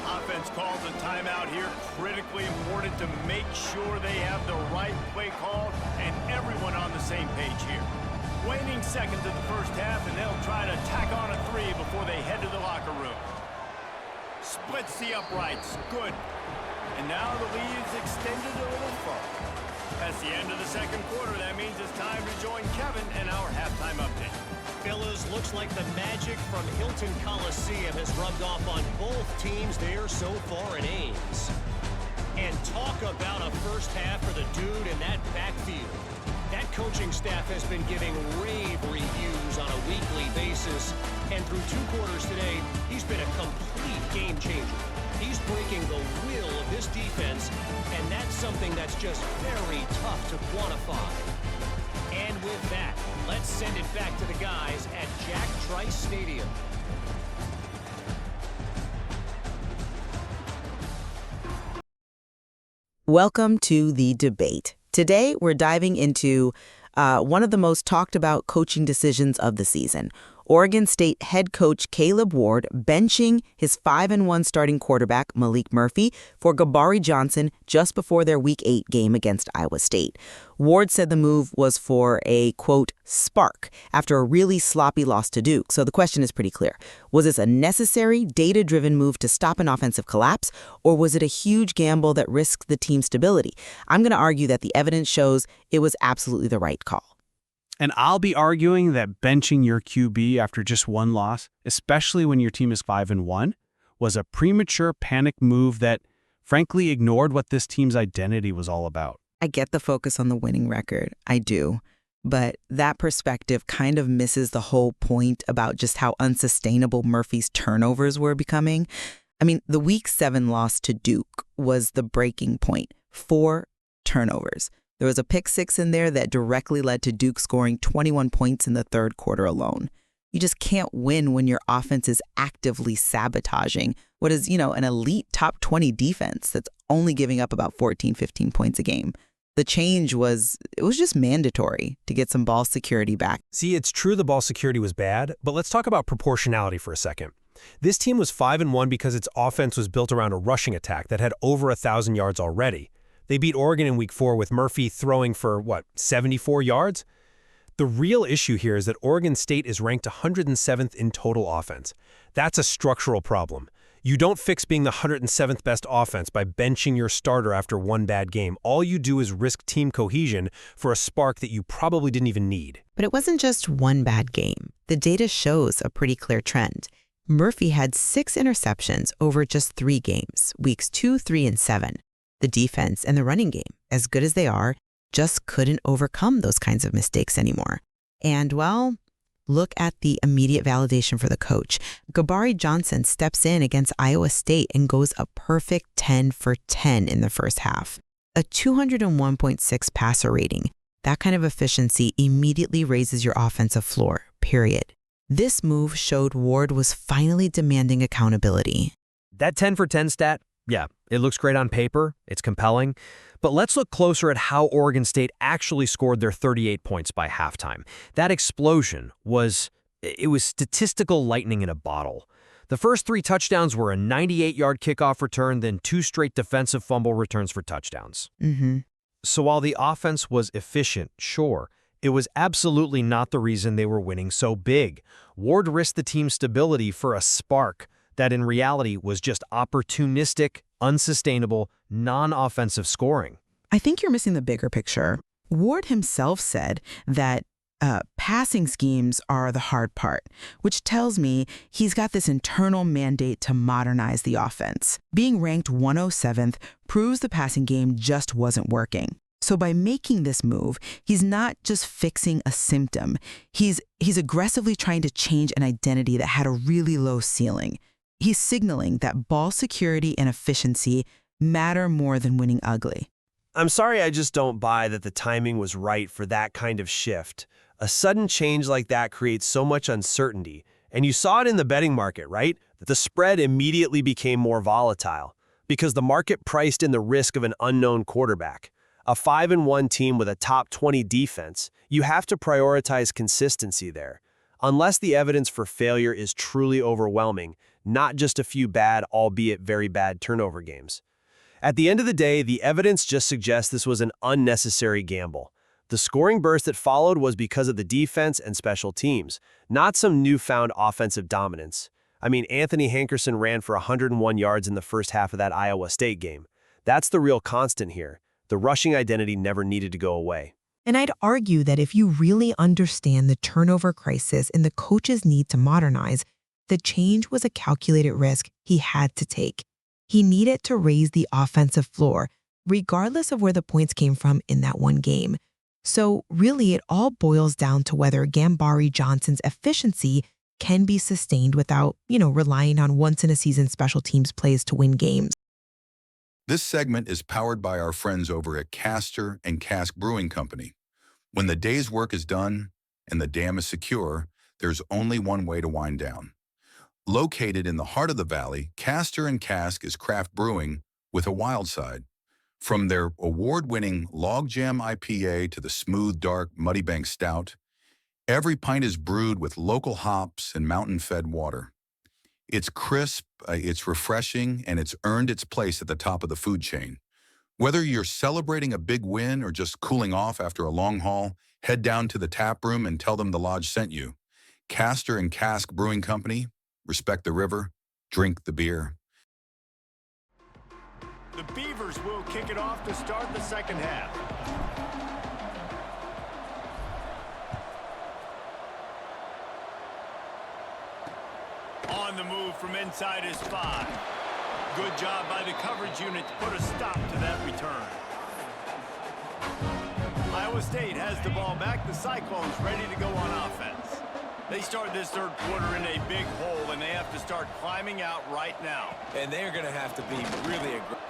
Offense calls a timeout here. Critically important to make sure they have the right play call and everyone on the same page here. Waning seconds of the first half, and they'll try to tack on a three before they head to the locker room. Splits the uprights. Good. And now the lead's extended a little further. That's the end of the second quarter. That means it's time to join Kevin and our halftime update. Fellas, looks like the magic from Hilton Coliseum has rubbed off on both teams there so far in Ames. And talk about a first half for the dude in that backfield. That coaching staff has been giving rave reviews on a weekly basis. And through two quarters today, he's been a complete game changer. He's breaking the will of this defense, and that's something that's just very tough to quantify. And with that, let's send it back to the guys at Jack Trice Stadium. Welcome to The Debate. Today, we're diving into one of the most talked about coaching decisions of the season. Oregon State head coach Caleb Ward benching his 5-1 starting quarterback Malik Murphy for Gabari Johnson just before their Week 8 game against Iowa State. Ward said the move was for a, quote, spark after a really sloppy loss to Duke. So the question is pretty clear. Was this a necessary, data-driven move to stop an offensive collapse, or was it a huge gamble that risked the team's stability? I'm going to argue that the evidence shows it was absolutely the right call. And I'll be arguing that benching your QB after just one loss, especially when your team is 5-1, was a premature panic move that, frankly, ignored what this team's identity was all about. I get the focus on the winning record. I do. But that perspective kind of misses the whole point about just how unsustainable Murphy's turnovers were becoming. I mean, the Week 7 loss to Duke was the breaking point. 4 turnovers. There was a pick six in there that directly led to Duke scoring 21 points in the third quarter alone. You just can't win when your offense is actively sabotaging what is, an elite top 20 defense that's only giving up about 14, 15 points a game. The change was just mandatory to get some ball security back. See, it's true the ball security was bad, but let's talk about proportionality for a second. This team was 5-1 because its offense was built around a rushing attack that had over 1,000 yards already. They beat Oregon in Week 4 with Murphy throwing for, 74 yards? The real issue here is that Oregon State is ranked 107th in total offense. That's a structural problem. You don't fix being the 107th best offense by benching your starter after one bad game. All you do is risk team cohesion for a spark that you probably didn't even need. But it wasn't just one bad game. The data shows a pretty clear trend. Murphy had 6 interceptions over just 3 games, weeks 2, 3, and 7. The defense and the running game, as good as they are, just couldn't overcome those kinds of mistakes anymore. And, well, look at the immediate validation for the coach. Gabari Johnson steps in against Iowa State and goes a perfect 10 for 10 in the first half. A 201.6 passer rating. That kind of efficiency immediately raises your offensive floor, period. This move showed Ward was finally demanding accountability. That 10 for 10 stat, yeah, it looks great on paper, it's compelling, but let's look closer at how Oregon State actually scored their 38 points by halftime. That explosion was statistical lightning in a bottle. The first 3 touchdowns were a 98-yard kickoff return, then 2 straight defensive fumble returns for touchdowns. So while the offense was efficient, sure, it was absolutely not the reason they were winning so big. Ward risked the team's stability for a spark that in reality was just opportunistic, unsustainable, non-offensive scoring. I think you're missing the bigger picture. Ward himself said that passing schemes are the hard part, which tells me he's got this internal mandate to modernize the offense. Being ranked 107th proves the passing game just wasn't working. So by making this move, he's not just fixing a symptom. He's aggressively trying to change an identity that had a really low ceiling. He's signaling that ball security and efficiency matter more than winning ugly. I'm sorry, I just don't buy that the timing was right for that kind of shift. A sudden change like that creates so much uncertainty. And you saw it in the betting market, right? The spread immediately became more volatile because the market priced in the risk of an unknown quarterback. A 5-1 team with a top 20 defense, you have to prioritize consistency there. Unless the evidence for failure is truly overwhelming, not just a few bad, albeit very bad turnover games. At the end of the day, the evidence just suggests this was an unnecessary gamble. The scoring burst that followed was because of the defense and special teams, not some newfound offensive dominance. I mean, Anthony Hankerson ran for 101 yards in the first half of that Iowa State game. That's the real constant here. The rushing identity never needed to go away. And I'd argue that if you really understand the turnover crisis and the coach's need to modernize, the change was a calculated risk he had to take. He needed to raise the offensive floor, regardless of where the points came from in that one game. So really, it all boils down to whether Gabari Johnson's efficiency can be sustained without, relying on once-in-a-season special teams plays to win games. This segment is powered by our friends over at Castor and Cask Brewing Company. When the day's work is done and the dam is secure, there's only one way to wind down. Located in the heart of the valley, Castor and Cask is craft brewing with a wild side. From their award-winning Log Jam IPA to the smooth, dark Muddy Bank Stout, every pint is brewed with local hops and mountain-fed water. It's crisp, it's refreshing, and it's earned its place at the top of the food chain. Whether you're celebrating a big win or just cooling off after a long haul, head down to the tap room and tell them the lodge sent you. Castor and Cask Brewing Company, respect the river, drink the beer. The Beavers will kick it off to start the second half. On the move from inside is 5. Good job by the coverage unit to put a stop to that return. Iowa State has the ball back. The Cyclones ready to go on offense. They start this third quarter in a big hole, and they have to start climbing out right now. And they're going to have to be really aggressive.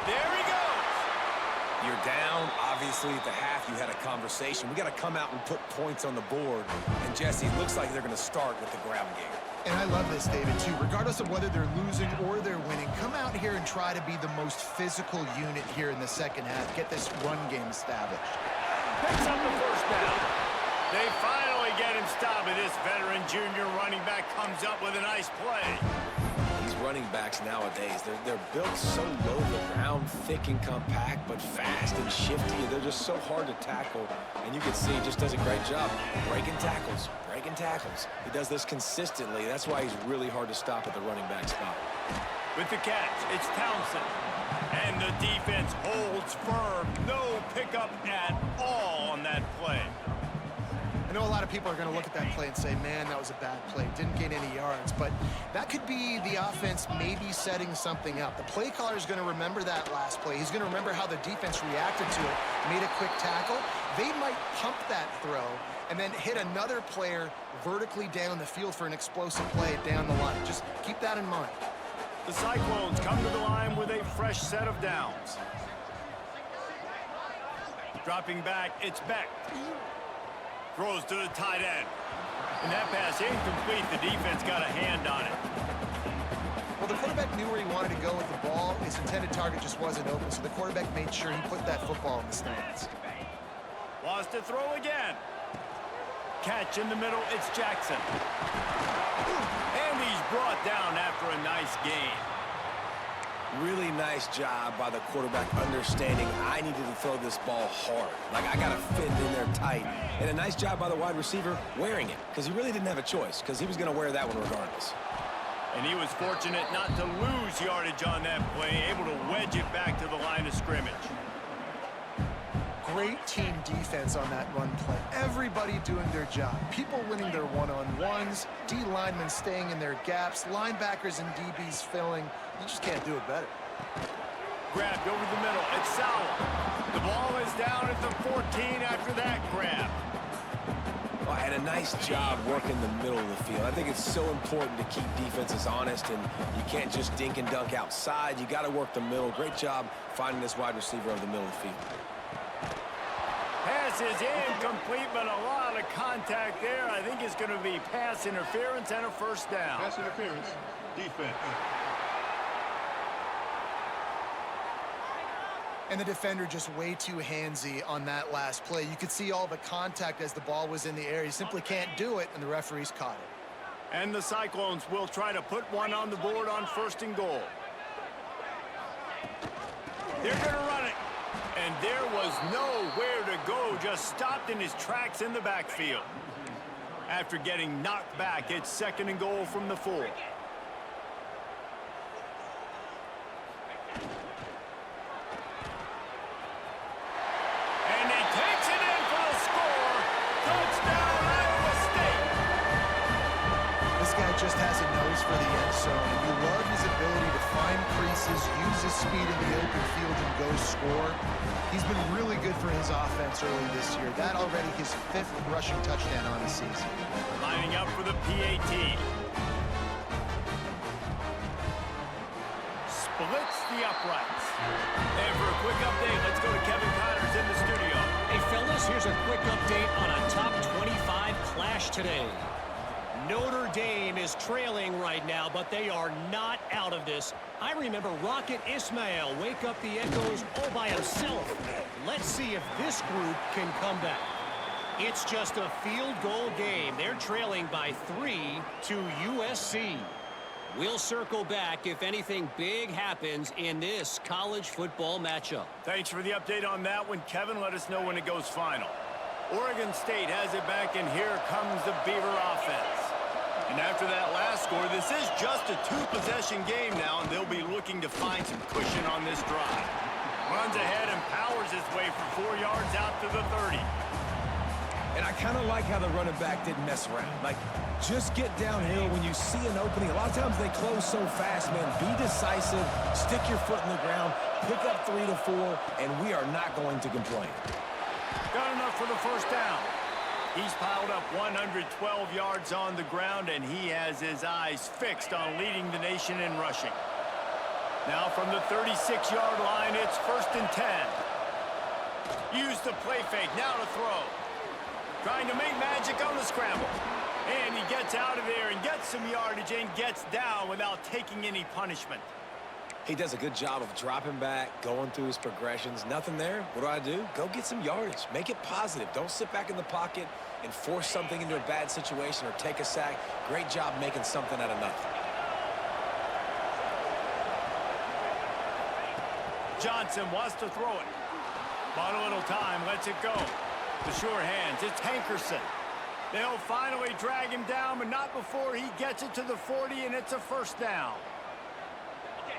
There he goes! You're down. Obviously, at the half, you had a conversation. We got to come out and put points on the board. And, Jesse, it looks like they're going to start with the ground game. And I love this, David, too. Regardless of whether they're losing or they're winning, come out here and try to be the most physical unit here in the second half. Get this run game established. Picks up the first down. They finally get him stopped, and this veteran junior running back comes up with a nice play. These running backs nowadays, they're built so low to the ground, thick and compact, but fast and shifty. They're just so hard to tackle. And you can see he just does a great job breaking tackles. He does this consistently. That's why he's really hard to stop at the running back spot. With the catch, it's Townsend. And the defense holds firm. No pickup at all on that play. I know a lot of people are going to look at that play and say, man, that was a bad play. Didn't gain any yards. But that could be the offense maybe setting something up. The play caller is going to remember that last play. He's going to remember how the defense reacted to it, made a quick tackle. They might pump that throw and then hit another player vertically down the field for an explosive play down the line. Just keep that in mind. The Cyclones come to the line with a fresh set of downs. Dropping back, it's Beck. Throws to the tight end. And that pass incomplete. The defense got a hand on it. Well, the quarterback knew where he wanted to go with the ball. His intended target just wasn't open, so the quarterback made sure he put that football in the stands. Lost to throw again. Catch in the middle, it's Jackson. And he's brought down after a nice gain. Really nice job by the quarterback understanding I needed to throw this ball hard. Like, I got to fit in there tight. And a nice job by the wide receiver wearing it, because he really didn't have a choice, because he was going to wear that one regardless. And he was fortunate not to lose yardage on that play, able to wedge it back to the line of scrimmage. Great team defense on that run play. Everybody doing their job. People winning their one-on-ones, D linemen staying in their gaps, linebackers and DBs filling. You just can't do it better. Grabbed over the middle. It's Sowell. The ball is down at the 14 after that grab. Well, and a nice job working the middle of the field. I think it's so important to keep defenses honest, and you can't just dink and dunk outside. You got to work the middle. Great job finding this wide receiver over the middle of the field. Pass is incomplete, but a lot of contact there. I think it's going to be pass interference and a first down. Pass interference, defense. And the defender just way too handsy on that last play. You could see all the contact as the ball was in the air. He simply can't do it, and the referees caught it. And the Cyclones will try to put one on the board on 1st and goal. They're going to run it. And there was nowhere to go, just stopped in his tracks in the backfield. After getting knocked back, it's 2nd and goal from the 4. And he takes it in for the score. Touchdown, Iowa State. This guy just has a nose for the end zone, and you love his ability to find creases, use his speed in the open field, and go score. He's been really good for his offense early this year. That already his 5th rushing touchdown on the season. Lining up for the PAT. Splits the uprights. And for a quick update, let's go to Kevin Connors in the studio. Hey, fellas, here's a quick update on a top 25 clash today. Notre Dame is trailing right now, but they are not out of this. I remember Rocket Ismail wake up the echoes all by himself. Let's see if this group can come back. It's just a field goal game. They're trailing by 3 to USC. We'll circle back if anything big happens in this college football matchup. Thanks for the update on that one, Kevin. Let us know when it goes final. Oregon State has it back, and here comes the Beaver offense. And after that last score, this is just a 2-possession game now, and they'll be looking to find some cushion on this drive. Runs ahead and powers his way for 4 yards out to the 30. And I kind of like how the running back didn't mess around. Like, just get downhill when you see an opening. A lot of times they close so fast, man. Be decisive, stick your foot in the ground, pick up 3 to 4, and we are not going to complain. Got enough for the first down. He's piled up 112 yards on the ground, and he has his eyes fixed on leading the nation in rushing. Now from the 36-yard line, it's 1st and 10. Use the play fake, now to throw. Trying to make magic on the scramble. And he gets out of there and gets some yardage and gets down without taking any punishment. He does a good job of dropping back, going through his progressions. Nothing there. What do? Go get some yardage. Make it positive. Don't sit back in the pocket and force something into a bad situation or take a sack. Great job making something out of nothing. Johnson wants to throw it. Bought a little time, lets it go. The sure hands, it's Hankerson. They'll finally drag him down, but not before he gets it to the 40, and it's a first down.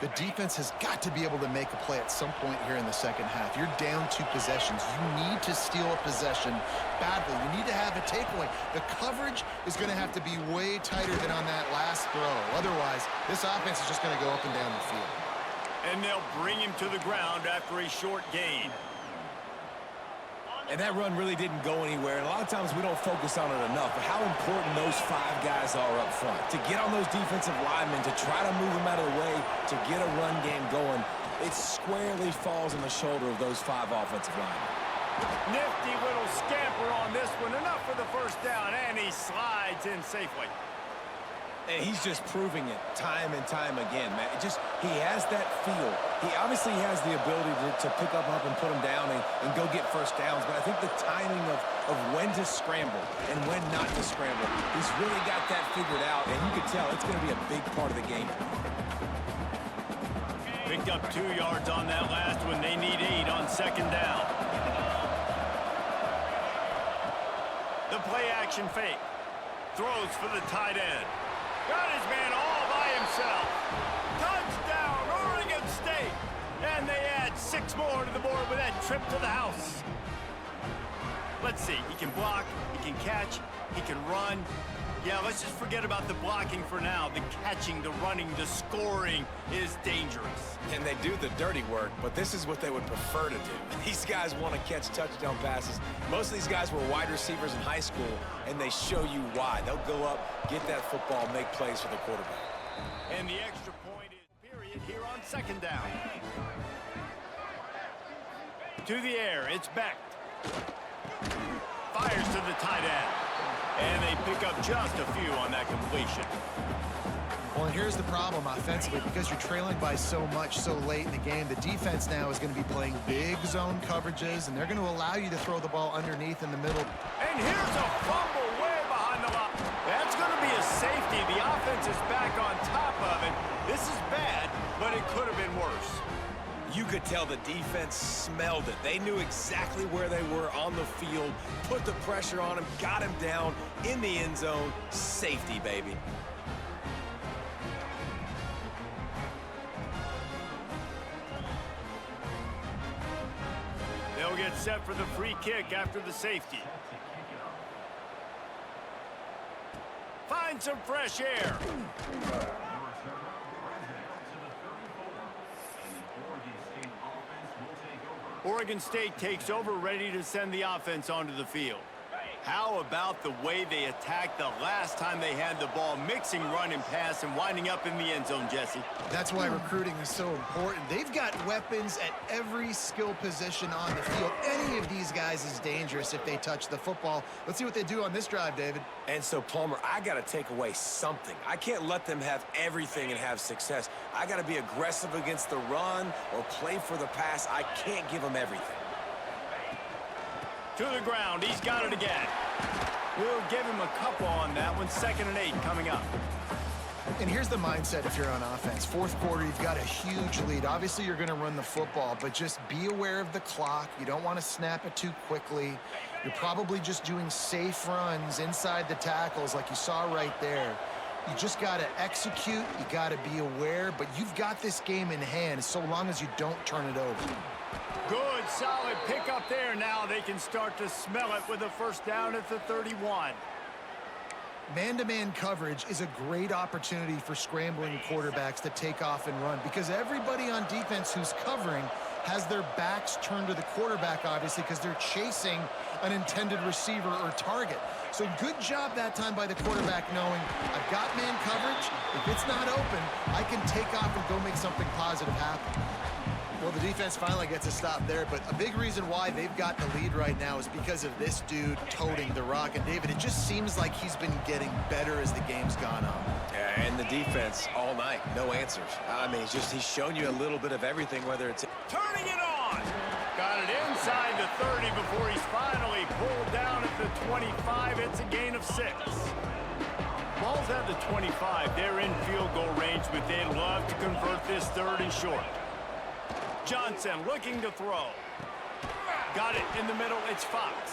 The defense has got to be able to make a play at some point here in the second half. You're down 2 possessions. You need to steal a possession badly. You need to have a takeaway. The coverage is going to have to be way tighter than on that last throw. Otherwise, this offense is just going to go up and down the field. And they'll bring him to the ground after a short gain. And that run really didn't go anywhere. And a lot of times we don't focus on it enough, but how important those 5 guys are up front. To get on those defensive linemen, to try to move them out of the way, to get a run game going, it squarely falls on the shoulder of those 5 offensive linemen. Nifty little scamper on this one. Enough for the first down, and he slides in safely. And he's just proving it time and time again, man. He has that feel. He obviously has the ability to pick up and put him down and go get first downs, but I think the timing of when to scramble and when not to scramble, he's really got that figured out, and you can tell it's going to be a big part of the game. Picked up 2 yards on that last one. They need 8 on second down. The play action fake. Throws for the tight end. Got his man all by himself. Touchdown, Oregon State. And they add 6 more to the board with that trip to the house. Let's see. He can block. He can catch. He can run. Yeah, let's just forget about the blocking for now. The catching, the running, the scoring is dangerous. And they do the dirty work, but this is what they would prefer to do. These guys want to catch touchdown passes. Most of these guys were wide receivers in high school, and they show you why. They'll go up, get that football, make plays for the quarterback. And the extra point is period here on second down. To the air, it's Beck. Fires to the tight end. And they pick up just a few on that completion. Well, and here's the problem offensively. Because you're trailing by so much so late in the game, the defense now is going to be playing big zone coverages, and they're going to allow you to throw the ball underneath in the middle. And here's a fumble way behind the line. That's going to be a safety. The offense is back on top of it. This is bad, but it could have been worse. You could tell the defense smelled it. They knew exactly where they were on the field, put the pressure on him, got him down in the end zone. Safety, baby. They'll get set for the free kick after the safety. Find some fresh air. Oregon State takes over, ready to send the offense onto the field. How about the way they attacked the last time they had the ball, mixing run and pass and winding up in the end zone, Jesse? That's why recruiting is so important. They've got weapons at every skill position on the field. Any of these guys is dangerous if they touch the football. Let's see what they do on this drive, David. And so, Palmer, I got to take away something. I can't let them have everything and have success. I got to be aggressive against the run or play for the pass. I can't give them everything. To the ground, he's got it again. We'll give him a couple on that one. 2nd and 8 coming up. And here's the mindset if you're on offense. Fourth quarter, you've got a huge lead. Obviously, you're going to run the football, but just be aware of the clock. You don't want to snap it too quickly. You're probably just doing safe runs inside the tackles like you saw right there. You just got to execute. You got to be aware, but you've got this game in hand so long as you don't turn it over. Good, solid pickup there. Now they can start to smell it with a first down at the 31. Man-to-man coverage is a great opportunity for scrambling quarterbacks to take off and run because everybody on defense who's covering has their backs turned to the quarterback, obviously, because they're chasing an intended receiver or target. So good job that time by the quarterback knowing I've got man coverage. If it's not open, I can take off and go make something positive happen. Well, the defense finally gets a stop there, but a big reason why they've got the lead right now is because of this dude toting the rock. And, David, it just seems like he's been getting better as the game's gone on. Yeah, and the defense all night, no answers. I mean, he's shown you a little bit of everything, whether it's... Turning it on! Got it inside the 30 before he's finally pulled down at the 25. It's a gain of 6. Ball's at the 25. They're in field goal range, but they'd love to convert this 3rd and short. Johnson looking to throw. Got it in the middle. It's Fox.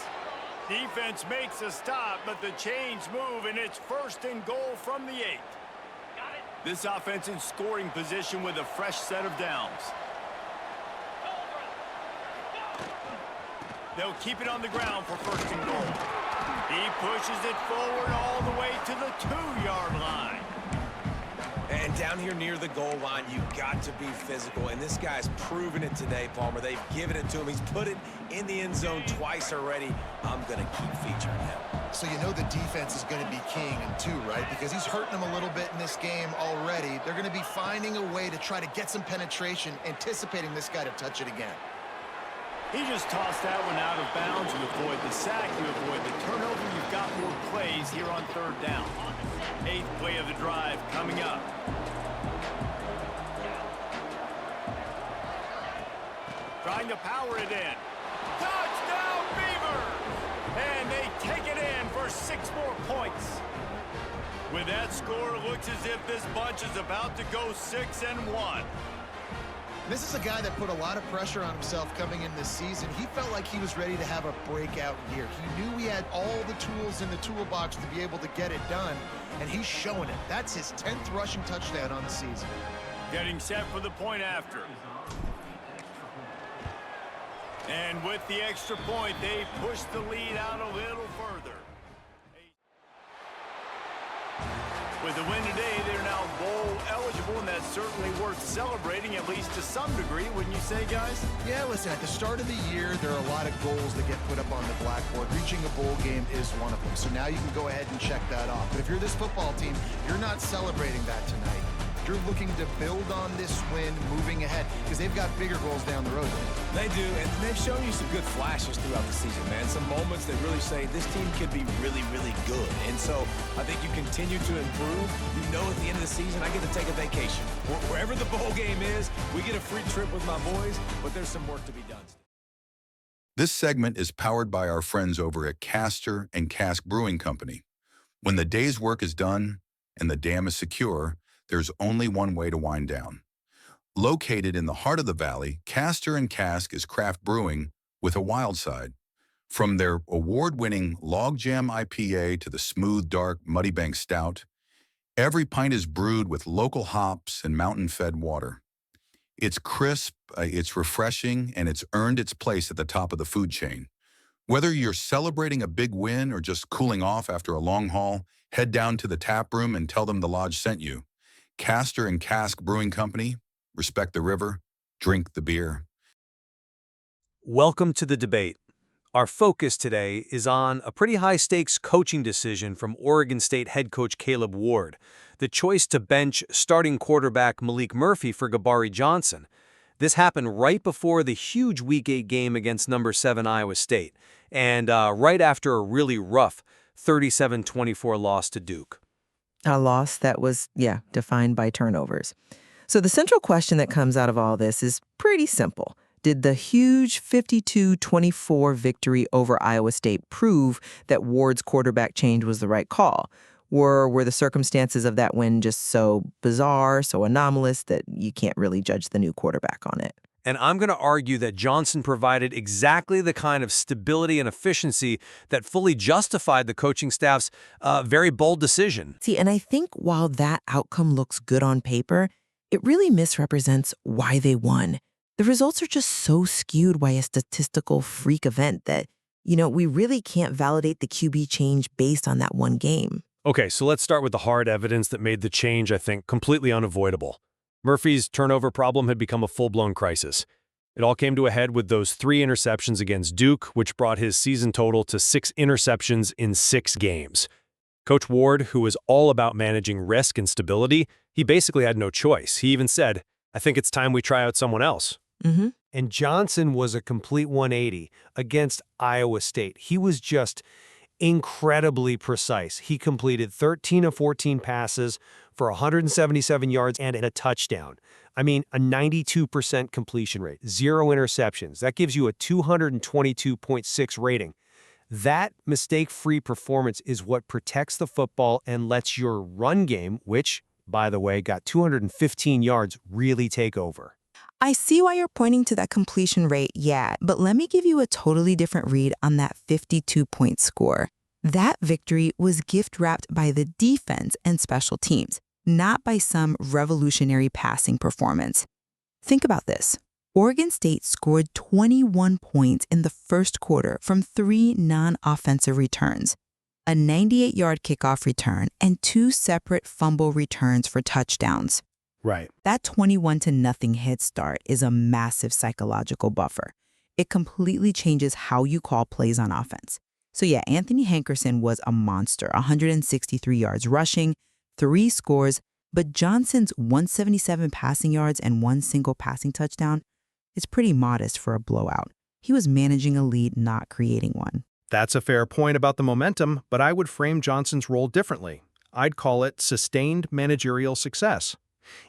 Defense makes a stop, but the chains move, and it's 1st and goal from the 8. This offense in scoring position with a fresh set of downs. They'll keep it on the ground for first and goal. He pushes it forward all the way to the 2-yard line. And down here near the goal line, you've got to be physical. And this guy's proven it today, Palmer. They've given it to him. He's put it in the end zone twice already. I'm going to keep featuring him. So you know the defense is going to be king in two, right? Because he's hurting them a little bit in this game already. They're going to be finding a way to try to get some penetration, anticipating this guy to touch it again. He just tossed that one out of bounds. You avoid the sack, you avoid the turnover. You've got more plays here on third down. 8th play of the drive coming up. Trying to power it in. Touchdown, Beavers! And they take it in for 6 more points. With that score, it looks as if this bunch is about to go 6-1. This is a guy that put a lot of pressure on himself coming in this season. He felt like he was ready to have a breakout year. He knew he had all the tools in the toolbox to be able to get it done, and he's showing it. That's his 10th rushing touchdown on the season. Getting set for the point after. And with the extra point, they push the lead out a little further. With the win today, they're now bowl eligible, and that's certainly worth celebrating, at least to some degree, wouldn't you say, guys? Yeah, listen, at the start of the year, there are a lot of goals that get put up on the blackboard. Reaching a bowl game is one of them. So now you can go ahead and check that off. But if you're this football team, you're not celebrating that tonight. You're looking to build on this win moving ahead because they've got bigger goals down the road. They do, and they've shown you some good flashes throughout the season, man. Some moments that really say this team could be really, really good. And so I think you continue to improve. You know at the end of the season, I get to take a vacation. Wherever the bowl game is, we get a free trip with my boys, but there's some work to be done. This segment is powered by our friends over at Castor and Cask Brewing Company. When the day's work is done and the dam is secure, there's only one way to wind down. Located in the heart of the valley, Castor and Cask is craft brewing with a wild side. From their award-winning Log Jam IPA to the smooth, dark Muddy Bank Stout, every pint is brewed with local hops and mountain-fed water. It's crisp, it's refreshing, and it's earned its place at the top of the food chain. Whether you're celebrating a big win or just cooling off after a long haul, head down to the tap room and tell them the lodge sent you. Castor and Cask Brewing Company, respect the river, drink the beer. Welcome to the debate. Our focus today is on a pretty high-stakes coaching decision from Oregon State head coach Caleb Ward, the choice to bench starting quarterback Malik Murphy for Gabari Johnson. This happened right before the huge Week 8 game against number 7 Iowa State, and right after a really rough 37-24 loss to Duke. A loss that was, defined by turnovers. So the central question that comes out of all this is pretty simple. Did the huge 52-24 victory over Iowa State prove that Ward's quarterback change was the right call? Or were the circumstances of that win just so bizarre, so anomalous that you can't really judge the new quarterback on it? And I'm going to argue that Johnson provided exactly the kind of stability and efficiency that fully justified the coaching staff's very bold decision. See, and I think while that outcome looks good on paper, it really misrepresents why they won. The results are just so skewed by a statistical freak event that, we really can't validate the QB change based on that one game. Okay, so let's start with the hard evidence that made the change, I think, completely unavoidable. Murphy's turnover problem had become a full-blown crisis. It all came to a head with those 3 interceptions against Duke, which brought his season total to 6 interceptions in 6 games. Coach Ward, who was all about managing risk and stability, he basically had no choice. He even said, "I think it's time we try out someone else." Mm-hmm. And Johnson was a complete 180 against Iowa State. He was just incredibly precise. He completed 13 of 14 passes for 177 yards and a touchdown. I mean, a 92% completion rate, 0 interceptions. That gives you a 222.6 rating. That mistake-free performance is what protects the football and lets your run game, which, by the way, got 215 yards, really take over. I see why you're pointing to that completion rate, but let me give you a totally different read on that 52-point score. That victory was gift-wrapped by the defense and special teams. not by some revolutionary passing performance. Think about this. Oregon State scored 21 points in the first quarter from 3 non-offensive returns, a 98-yard kickoff return, and 2 separate fumble returns for touchdowns. Right. That 21-0 head start is a massive psychological buffer. It completely changes how you call plays on offense. So yeah, Anthony Hankerson was a monster, 163 yards rushing, 3 scores, but Johnson's 177 passing yards and 1 single passing touchdown is pretty modest for a blowout. He was managing a lead, not creating one. That's a fair point about the momentum, but I would frame Johnson's role differently. I'd call it sustained managerial success.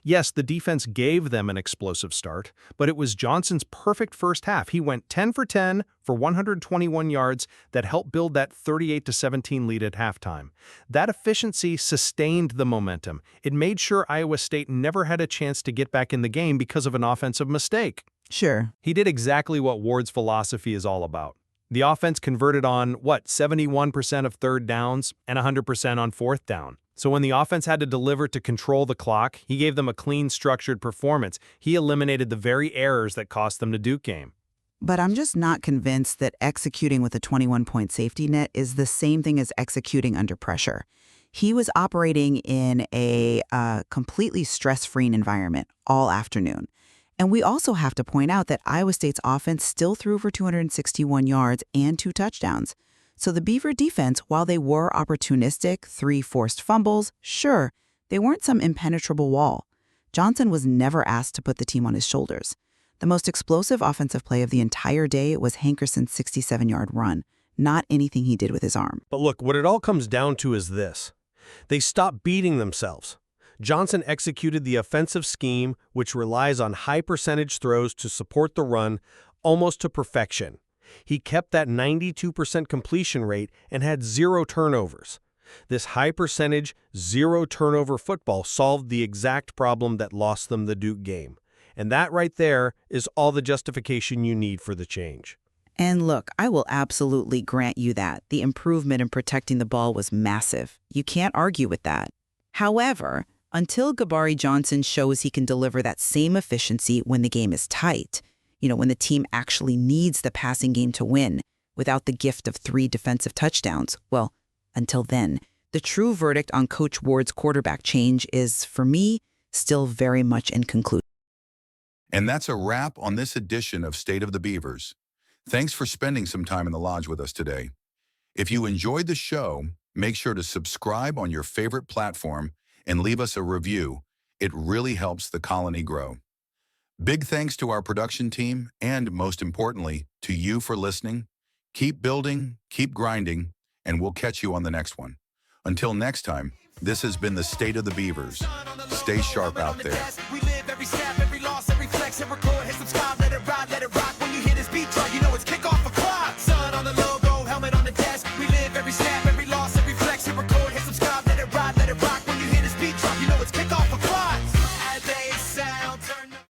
Yes, the defense gave them an explosive start, but it was Johnson's perfect first half. He went 10 for 10 for 121 yards that helped build that 38-17 lead at halftime. That efficiency sustained the momentum. It made sure Iowa State never had a chance to get back in the game because of an offensive mistake. Sure. He did exactly what Ward's philosophy is all about. The offense converted on, 71% of third downs and 100% on fourth down. So when the offense had to deliver to control the clock, he gave them a clean, structured performance. He eliminated the very errors that cost them the Duke game. But I'm just not convinced that executing with a 21-point safety net is the same thing as executing under pressure. He was operating in a completely stress-free environment all afternoon. And we also have to point out that Iowa State's offense still threw for 261 yards and 2 touchdowns. So the Beaver defense, while they were opportunistic, 3 forced fumbles, sure, they weren't some impenetrable wall. Johnson was never asked to put the team on his shoulders. The most explosive offensive play of the entire day was Hankerson's 67-yard run, not anything he did with his arm. But look, what it all comes down to is this. They stopped beating themselves. Johnson executed the offensive scheme, which relies on high-percentage throws to support the run, almost to perfection. He kept that 92% completion rate and had 0 turnovers. This high-percentage, 0-turnover football solved the exact problem that lost them the Duke game. And that right there is all the justification you need for the change. And look, I will absolutely grant you that. The improvement in protecting the ball was massive. You can't argue with that. However, until Gabari Johnson shows he can deliver that same efficiency when the game is tight, when the team actually needs the passing game to win, without the gift of 3 defensive touchdowns, well, until then, the true verdict on Coach Ward's quarterback change is, for me, still very much inconclusive. And that's a wrap on this edition of State of the Beavers. Thanks for spending some time in the lodge with us today. If you enjoyed the show, make sure to subscribe on your favorite platform and leave us a review. It really helps the colony grow. Big thanks to our production team and, most importantly, to you for listening. Keep building, keep grinding, and we'll catch you on the next one. Until next time, this has been the State of the Beavers. Stay sharp out there. We live every snap, every loss, every flex, every goal.